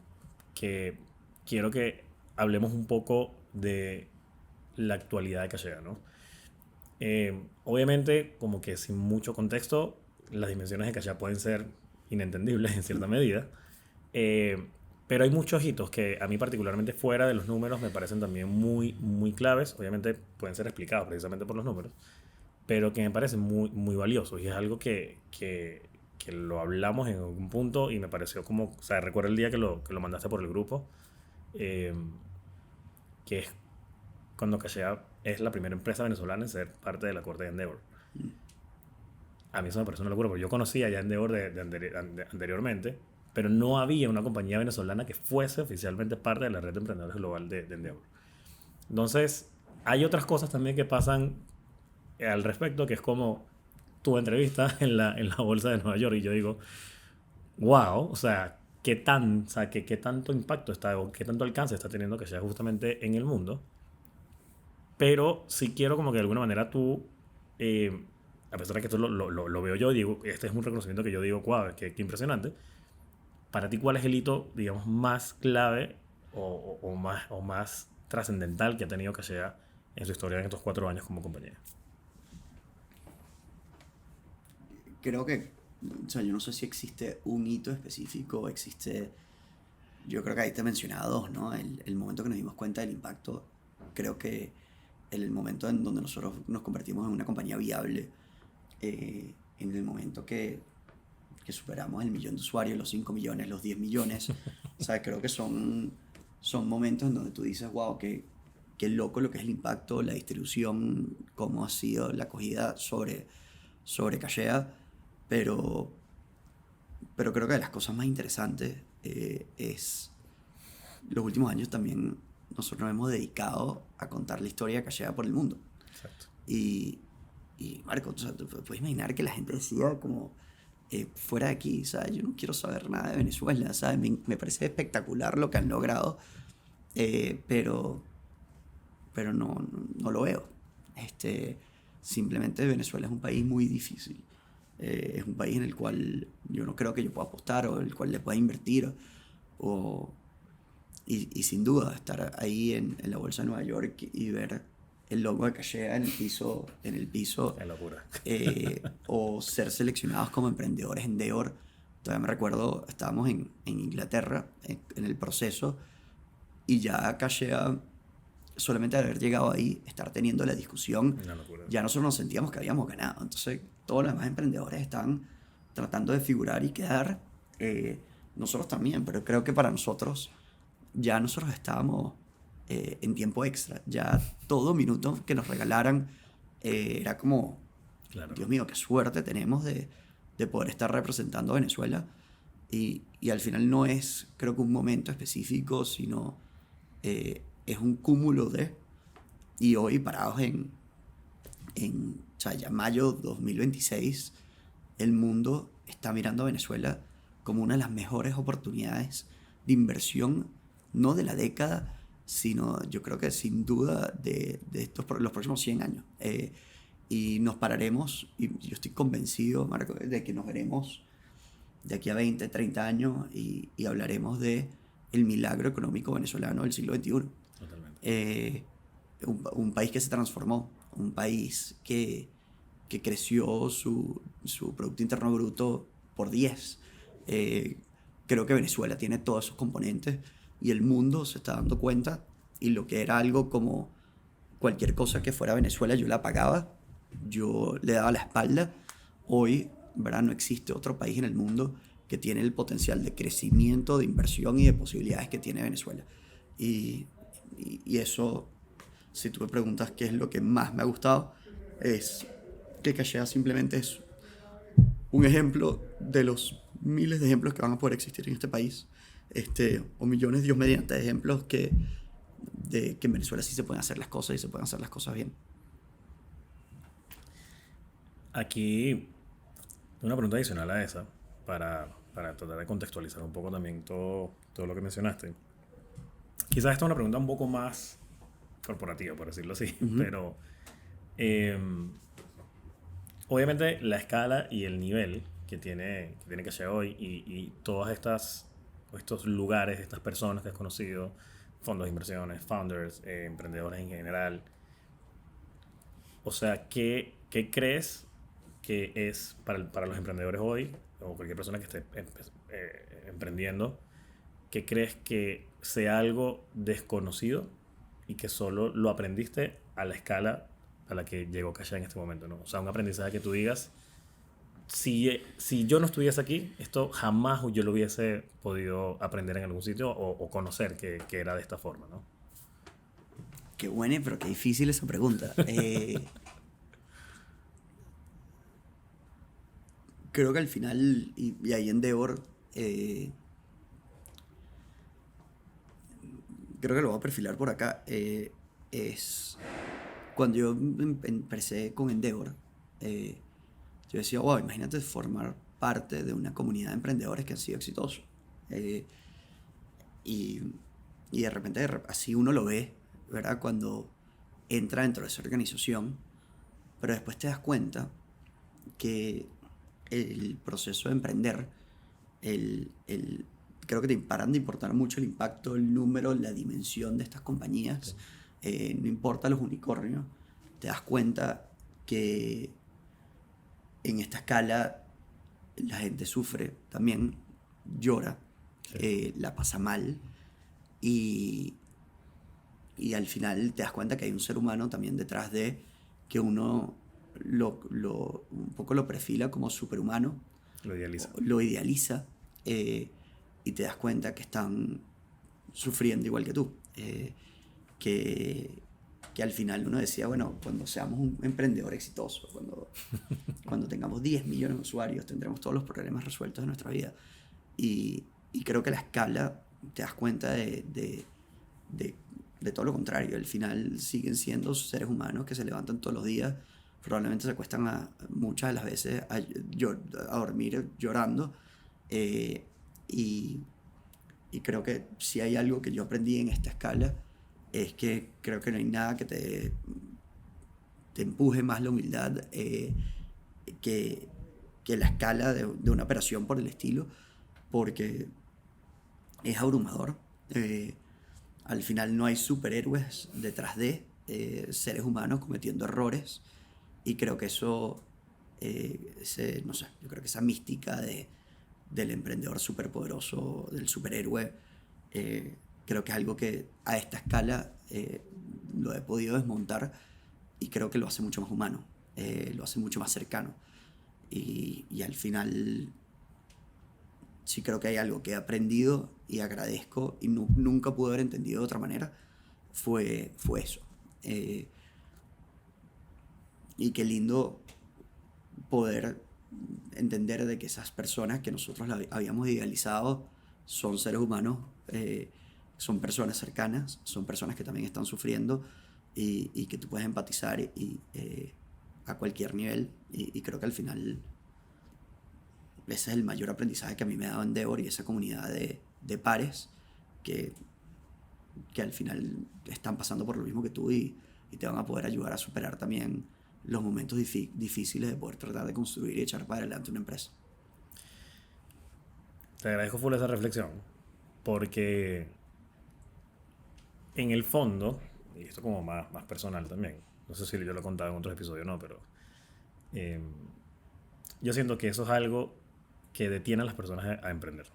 Speaker 2: que quiero que hablemos un poco de la actualidad de Cachea, ¿no? Obviamente, como que sin mucho contexto, las dimensiones de Cachea pueden ser inentendibles en cierta medida, eh, pero hay muchos hitos que a mí particularmente fuera de los números me parecen también muy, muy claves. Obviamente pueden ser explicados precisamente por los números, pero que me parecen muy, muy valiosos. Y es algo que lo hablamos en algún punto y me pareció como, o sea, recuerdo el día que lo mandaste por el grupo, eh, que es cuando Cachea es la primera empresa venezolana en ser parte de la corte de Endeavor. A mí eso me parece una locura, porque yo conocía ya Endeavor anteriormente, pero no había una compañía venezolana que fuese oficialmente parte de la red de emprendedores global de Endeavor. Entonces, hay otras cosas también que pasan al respecto, que es como tu entrevista en la bolsa de Nueva York, y yo digo, wow, o sea, o sea, qué tanto impacto está, o qué tanto alcance está teniendo que sea justamente en el mundo. Pero sí quiero como que de alguna manera tú, a pesar de que esto lo veo yo, digo, este es un reconocimiento que yo digo, wow, qué impresionante. Para ti, ¿cuál es el hito, digamos, más clave o más trascendental que ha tenido Cachea en su historia en estos 4 años como compañía?
Speaker 1: Creo que, o sea, yo no sé si existe un hito específico, yo creo que ahí te mencionaba dos, ¿no? El momento que nos dimos cuenta del impacto, creo que el momento en donde nosotros nos convertimos en una compañía viable, en el momento que superamos el 1 millón de usuarios, los 5 millones, los 10 millones, o sea, creo que son momentos en donde tú dices, wow, qué loco lo que es el impacto, la distribución, cómo ha sido la acogida sobre Cachea, pero, pero creo que de las cosas más interesantes es los últimos años también nosotros nos hemos dedicado a contar la historia de Cachea por el mundo.
Speaker 2: Exacto.
Speaker 1: Y, y Marco, o sea, te puedes imaginar que la gente decía como, fuera de aquí, ¿sabes? Yo no quiero saber nada de Venezuela, ¿sabes? Me parece espectacular lo que han logrado, pero no lo veo. Simplemente Venezuela es un país muy difícil. Es un país en el cual yo no creo que yo pueda apostar o el cual le pueda invertir. O, y sin duda, estar ahí en la bolsa de Nueva York y ver el logo de Cachea en el piso
Speaker 2: Qué locura.
Speaker 1: o ser seleccionados como emprendedores en Endeavor. Todavía me recuerdo, estábamos en Inglaterra en el proceso y ya Cachea, solamente de haber llegado ahí, estar teniendo la discusión,
Speaker 2: Una locura.
Speaker 1: ya nosotros nos sentíamos que habíamos ganado. Entonces, todos los demás emprendedores están tratando de figurar y quedar. Nosotros también, pero creo que para nosotros, ya nosotros estábamos en tiempo extra. Ya todo minuto que nos regalaran era como,
Speaker 2: Claro.
Speaker 1: Dios mío, qué suerte tenemos de poder estar representando a Venezuela. Y al final no es, creo que un momento específico, sino es un cúmulo de. Y hoy parados o sea, ya mayo 2026, el mundo está mirando a Venezuela como una de las mejores oportunidades de inversión, no de la década, sino yo creo que sin duda de los próximos 100 años. Y nos pararemos, y yo estoy convencido, Marco, de que nos veremos de aquí a 20, 30 años y hablaremos de el milagro económico venezolano del siglo XXI.
Speaker 2: Totalmente.
Speaker 1: Un país que se transformó, un país que creció su Producto Interno Bruto por 10, creo que Venezuela tiene todos esos componentes y el mundo se está dando cuenta, y lo que era algo como cualquier cosa que fuera Venezuela yo la apagaba, yo le daba la espalda. Hoy, ¿verdad? No existe otro país en el mundo que tiene el potencial de crecimiento, de inversión y de posibilidades que tiene Venezuela. Y, y eso, si tú me preguntas qué es lo que más me ha gustado, es que Cachea simplemente es un ejemplo de los miles de ejemplos que van a poder existir en este país, o millones, Dios mediante, de ejemplos de que en Venezuela sí se pueden hacer las cosas y se pueden hacer las cosas bien.
Speaker 2: Aquí, una pregunta adicional a esa, para tratar de contextualizar un poco también todo lo que mencionaste. Quizás esta es una pregunta un poco más corporativa, por decirlo así, pero eh, obviamente la escala y el nivel que tiene que llegar hoy y todas estos lugares, estas personas que has conocido, fondos de inversiones, founders, emprendedores en general, o sea, ¿qué crees que es para los emprendedores hoy o cualquier persona que esté emprendiendo? ¿Qué crees que sea algo desconocido y que solo lo aprendiste a la escala a la que llegó Kasha en este momento, ¿no? O sea, un aprendizaje que tú digas, si yo no estuviese aquí, esto jamás yo lo hubiese podido aprender en algún sitio o conocer que era de esta forma, ¿no?
Speaker 1: Qué buena, pero qué difícil esa pregunta. Creo que al final, y ahí Endeavor, creo que lo voy a perfilar por acá, es cuando yo empecé con Endeavor, yo decía, wow, imagínate formar parte de una comunidad de emprendedores que han sido exitosos. Eh, y, y de repente así uno lo ve, ¿verdad? Cuando entra dentro de esa organización, pero después te das cuenta que el proceso de emprender, el, creo que te paran de importar mucho el impacto, el número, la dimensión de estas compañías, no importa los unicornios, te das cuenta que en esta escala la gente sufre también, llora,
Speaker 2: Sí.
Speaker 1: la pasa mal, y, y al final te das cuenta que hay un ser humano también detrás de que uno un poco lo perfila como superhumano,
Speaker 2: Lo idealiza.
Speaker 1: lo idealiza, eh, y te das cuenta que están sufriendo igual que tú. Que, que al final uno decía, bueno, cuando seamos un emprendedor exitoso, cuando tengamos 10 millones de usuarios, tendremos todos los problemas resueltos de nuestra vida. Y creo que la escala, te das cuenta de, de todo lo contrario. Al final siguen siendo seres humanos que se levantan todos los días, probablemente se acuestan muchas de las veces a dormir llorando. eh, y, y creo que si hay algo que yo aprendí en esta escala es que creo que no hay nada que te empuje más la humildad, que, que la escala de una operación por el estilo, porque es abrumador. Al final no hay superhéroes detrás de seres humanos cometiendo errores, y creo que eso, no sé, yo creo que esa mística del emprendedor superpoderoso, del superhéroe, creo que es algo que a esta escala lo he podido desmontar, y creo que lo hace mucho más humano, lo hace mucho más cercano. Y al final sí creo que hay algo que he aprendido y agradezco y nunca pude haber entendido de otra manera, fue eso. Eh, y qué lindo poder entender de que esas personas que nosotros habíamos idealizado son seres humanos, son personas cercanas, son personas que también están sufriendo, y que tú puedes empatizar a cualquier nivel, y creo que al final ese es el mayor aprendizaje que a mí me ha dado Endeavor y esa comunidad de pares que, que al final están pasando por lo mismo que tú, y te van a poder ayudar a superar también los momentos difíciles de poder tratar de construir y echar para adelante una empresa.
Speaker 2: Te agradezco full esa reflexión, porque en el fondo, y esto como más personal también, no sé si yo lo he contado en otros episodios o no, pero yo siento que eso es algo que detiene a las personas a emprender.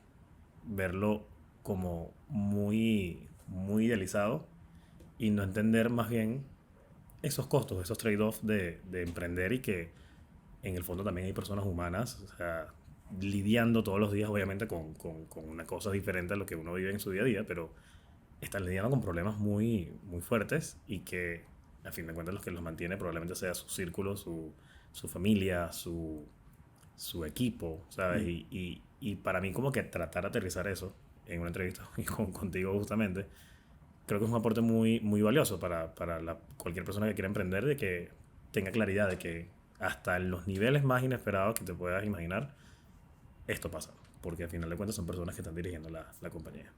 Speaker 2: verlo como muy, muy idealizado y no entender más bien esos costos, esos trade-offs de emprender, y que en el fondo también hay personas humanas, o sea, lidiando todos los días obviamente con una cosa diferente a lo que uno vive en su día a día, pero están lidiando con problemas muy, muy fuertes, y que a fin de cuentas los que los mantiene probablemente sea su círculo, su familia, su equipo, ¿sabes?
Speaker 1: Mm.
Speaker 2: Y para mí como que tratar de aterrizar eso en una entrevista contigo justamente, creo que es un aporte muy, muy valioso para cualquier persona que quiera emprender, de que tenga claridad de que hasta en los niveles más inesperados que te puedas imaginar, esto pasa. Porque al final de cuentas son personas que están dirigiendo la compañía.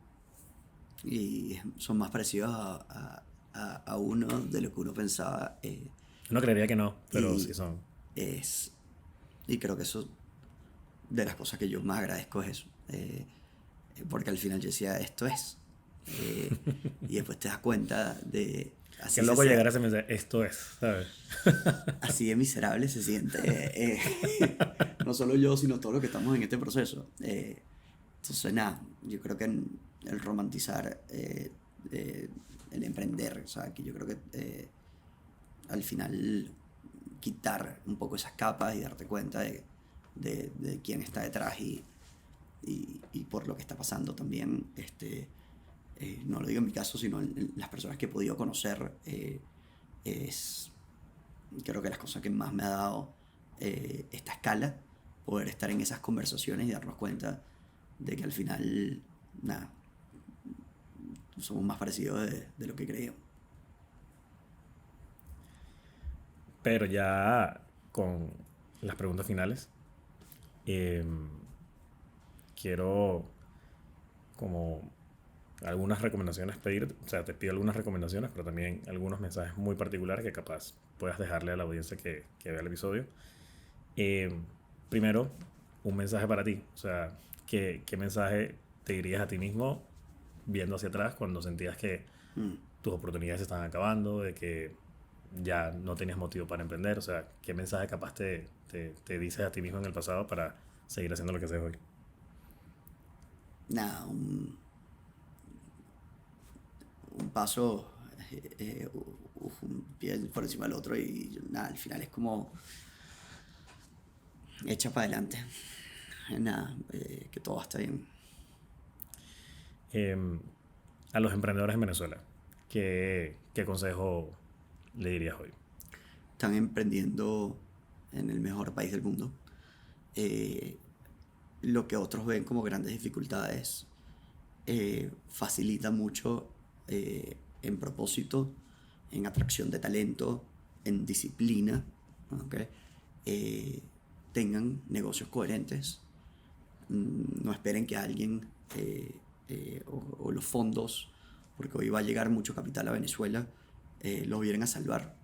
Speaker 1: Y son más parecidos a uno de lo que uno pensaba.
Speaker 2: Uno creería que no, pero sí
Speaker 1: Y
Speaker 2: son.
Speaker 1: es y creo que eso, de las cosas que yo más agradezco es eso. Porque al final yo decía, esto es. Eh, y después te das cuenta de,
Speaker 2: Qué
Speaker 1: así se
Speaker 2: loco llegar a
Speaker 1: sea,
Speaker 2: ese mensaje, esto es, ¿sabes?
Speaker 1: así de miserable se siente. No solo yo, sino todos los que estamos en este proceso. Entonces, nada, yo creo que el romantizar, el emprender, o sea, que yo creo que al final quitar un poco esas capas y darte cuenta de quién está detrás y por lo que está pasando también. No lo digo en mi caso, sino en las personas que he podido conocer, es creo que las cosas que más me ha dado esta escala, poder estar en esas conversaciones y darnos cuenta de que al final, nada, somos más parecidos de lo que creíamos.
Speaker 2: Pero ya con las preguntas finales, eh, quiero como algunas recomendaciones pedir, o sea, te pido algunas recomendaciones, pero también algunos mensajes muy particulares que capaz puedas dejarle a la audiencia que vea el episodio. Eh, Primero, un mensaje para ti, o sea, ¿qué mensaje te dirías a ti mismo viendo hacia atrás cuando sentías que
Speaker 1: Mm.
Speaker 2: tus oportunidades se estaban acabando, de que ya no tenías motivo para emprender? O sea, ¿qué mensaje capaz te dices a ti mismo en el pasado para seguir haciendo lo que haces hoy?
Speaker 1: Nada, un paso, un pie por encima del otro y nada, al final es como echa para adelante. Nada, que todo está bien.
Speaker 2: Eh, a los emprendedores en Venezuela, ¿qué consejo le dirías hoy?
Speaker 1: Están emprendiendo en el mejor país del mundo. Eh, lo que otros ven como grandes dificultades facilita mucho en propósito, en atracción de talento, en disciplina, ¿ok? Eh, Tengan negocios coherentes. No esperen que alguien o los fondos, porque hoy va a llegar mucho capital a Venezuela, los vienen a salvar.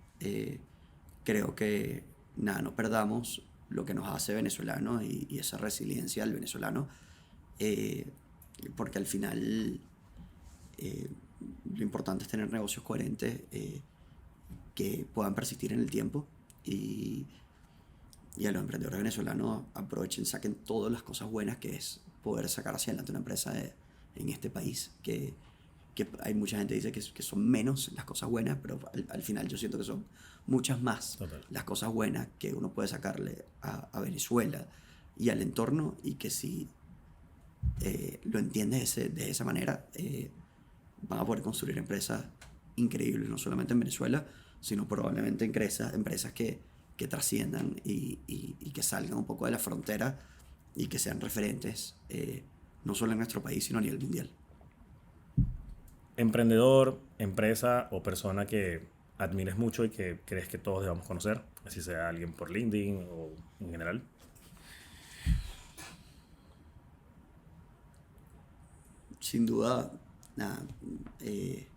Speaker 1: Creo que nada, no perdamos lo que nos hace venezolanos y esa resiliencia del venezolano, eh, porque al final eh, lo importante es tener negocios coherentes que puedan persistir en el tiempo y a los emprendedores venezolanos aprovechen, saquen todas las cosas buenas que es poder sacar hacia adelante una empresa en este país, que hay mucha gente que dice que son menos las cosas buenas, pero al final yo siento que son muchas más
Speaker 2: Total.
Speaker 1: las cosas buenas que uno puede sacarle a Venezuela y al entorno, y que si lo entiendes de esa manera, van a poder construir empresas increíbles, no solamente en Venezuela, sino probablemente empresas que trasciendan y que salgan un poco de la frontera y que sean referentes, no solo en nuestro país, sino a nivel mundial.
Speaker 2: Emprendedor, empresa o persona que admires mucho y que crees que todos debamos conocer, así sea alguien por LinkedIn o en general.
Speaker 1: Sin duda, nada, eh,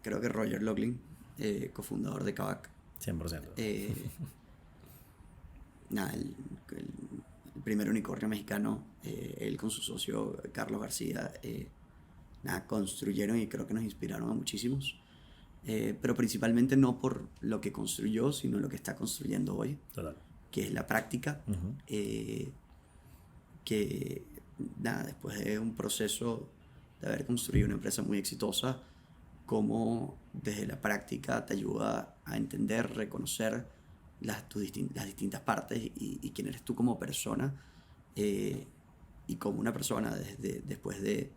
Speaker 1: creo que Roger Loughlin, cofundador de Kavak,
Speaker 2: 100%.
Speaker 1: eh, nada, el primer unicornio mexicano, él con su socio Carlos García, nada, construyeron y creo que nos inspiraron a muchísimos. Pero principalmente no por lo que construyó, sino lo que está construyendo hoy,
Speaker 2: Total.
Speaker 1: que es la práctica,
Speaker 2: Ujú.
Speaker 1: que nada, después de un proceso de haber construido una empresa muy exitosa, cómo desde la práctica te ayuda a entender, reconocer las distintas partes y quién eres tú como persona, y como una persona después de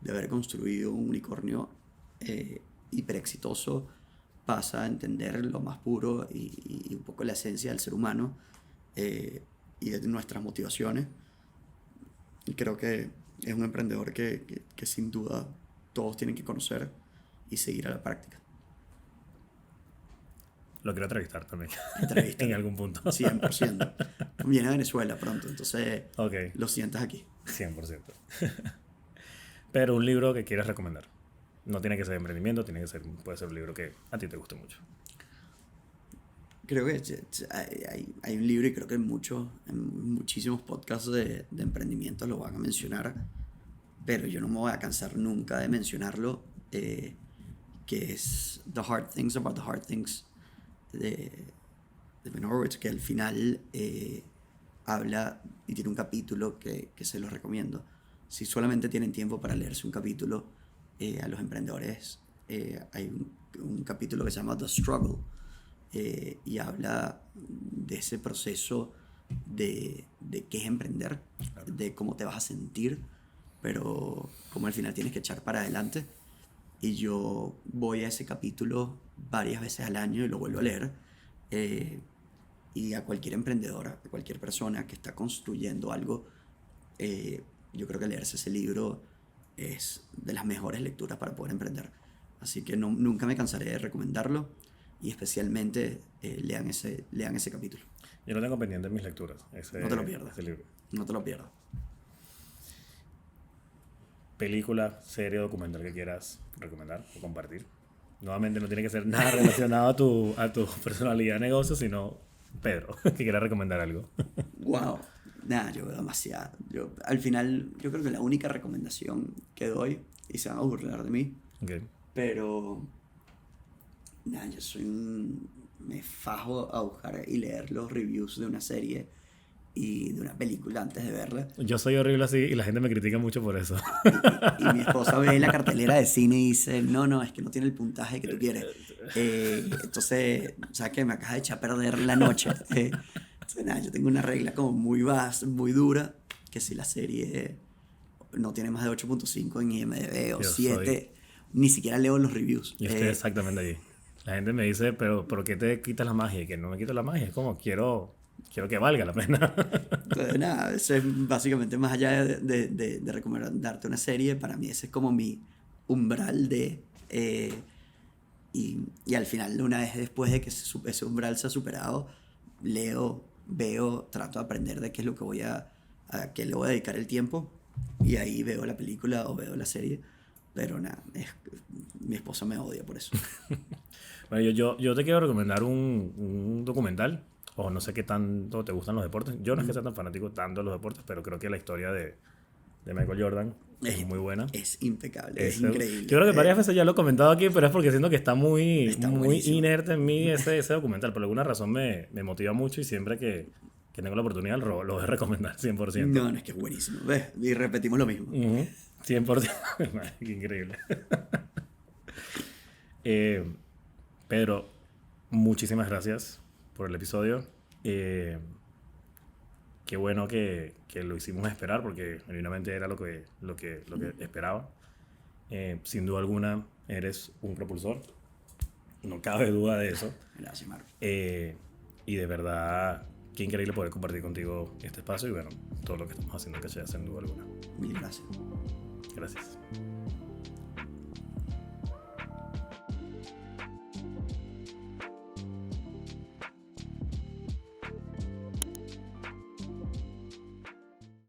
Speaker 1: haber construido un unicornio hiper exitoso pasa a entender lo más puro y un poco la esencia del ser humano, y de nuestras motivaciones. Y creo que es un emprendedor que sin duda todos tienen que conocer y seguir a la práctica.
Speaker 2: Lo quiero entrevistar también.
Speaker 1: Entrevista.
Speaker 2: En algún punto.
Speaker 1: 100%. Viene a Venezuela pronto, entonces
Speaker 2: Ok.
Speaker 1: lo sientas aquí.
Speaker 2: 100%. Pero un libro que quieras recomendar. No tiene que ser de emprendimiento, puede ser un libro que a ti te guste mucho.
Speaker 1: Creo que hay un libro, y creo que en muchísimos podcasts de emprendimiento lo van a mencionar, pero yo no me voy a cansar nunca de mencionarlo, que es The Hard Things About the Hard Things de Ben Horowitz, que al final habla y tiene un capítulo que se los recomiendo. Si solamente tienen tiempo para leerse un capítulo, a los emprendedores, hay un capítulo que se llama The Struggle, y habla de ese proceso de qué es emprender, de cómo te vas a sentir, pero cómo al final tienes que echar para adelante. Y yo voy a ese capítulo varias veces al año y lo vuelvo a leer. Y a cualquier emprendedora, a cualquier persona que está construyendo algo, yo creo que leerse ese libro es de las mejores lecturas para poder emprender. Así que nunca me cansaré de recomendarlo, y especialmente lean ese capítulo.
Speaker 2: Yo lo tengo pendiente en mis lecturas.
Speaker 1: No te lo pierdas.
Speaker 2: Ese libro.
Speaker 1: No te lo pierdas.
Speaker 2: Película, serie, documental que quieras recomendar o compartir. Nuevamente no tiene que ser nada relacionado a tu personalidad de negocio, sino Pedro, que quiera recomendar algo.
Speaker 1: Wow. Nada, yo veo demasiado. Al final, yo creo que la única recomendación que doy, y se van a burlar de mí,
Speaker 2: Okay.
Speaker 1: pero nada, me fajo a buscar y leer los reviews de una serie y de una película antes de verla.
Speaker 2: Yo soy horrible así y la gente me critica mucho por eso.
Speaker 1: Y mi esposa ve la cartelera de cine y dice, no, es que no tiene el puntaje que tú quieres. Entonces, o sea, que me acabas de echar a perder la noche. Entonces, nada, yo tengo una regla como muy dura, que si la serie no tiene más de 8.5 en IMDb o 7, ni siquiera leo los reviews.
Speaker 2: Yo estoy exactamente allí. La gente me dice, pero ¿por qué te quitas la magia? Y que no me quito la magia, es como quiero que valga la pena.
Speaker 1: Entonces, nada, eso es básicamente, más allá de recomendarte una serie, para mí ese es como mi umbral y al final, una vez después de que ese umbral se ha superado, leo, veo, trato de aprender de qué es lo que a qué le voy a dedicar el tiempo, y ahí veo la película o veo la serie. Pero nada, mi esposa me odia por eso.
Speaker 2: Bueno, yo te quiero recomendar un documental, o no sé qué tanto te gustan los deportes. Yo no es que sea tan fanático tanto de los deportes, pero creo que la historia de Michael Jordan es muy buena.
Speaker 1: Es impecable, es increíble.
Speaker 2: Yo creo que varias veces ya lo he comentado aquí, pero es porque siento que está muy
Speaker 1: buenísimo.
Speaker 2: inerte en mí ese documental. Por alguna razón me motiva mucho, y siempre que tengo la oportunidad lo voy a recomendar 100%.
Speaker 1: No, es que es buenísimo. ¿Ves? Y repetimos lo mismo.
Speaker 2: 100%. Qué increíble. Pedro, muchísimas gracias por el episodio. Qué bueno que lo hicimos esperar, porque genuinamente era lo que esperaba. Sin duda alguna, eres un propulsor. No cabe duda de eso.
Speaker 1: Gracias, Marco.
Speaker 2: Y de verdad, qué increíble poder compartir contigo este espacio y bueno, todo lo que estamos haciendo que sea sin duda alguna.
Speaker 1: Mil gracias.
Speaker 2: Gracias.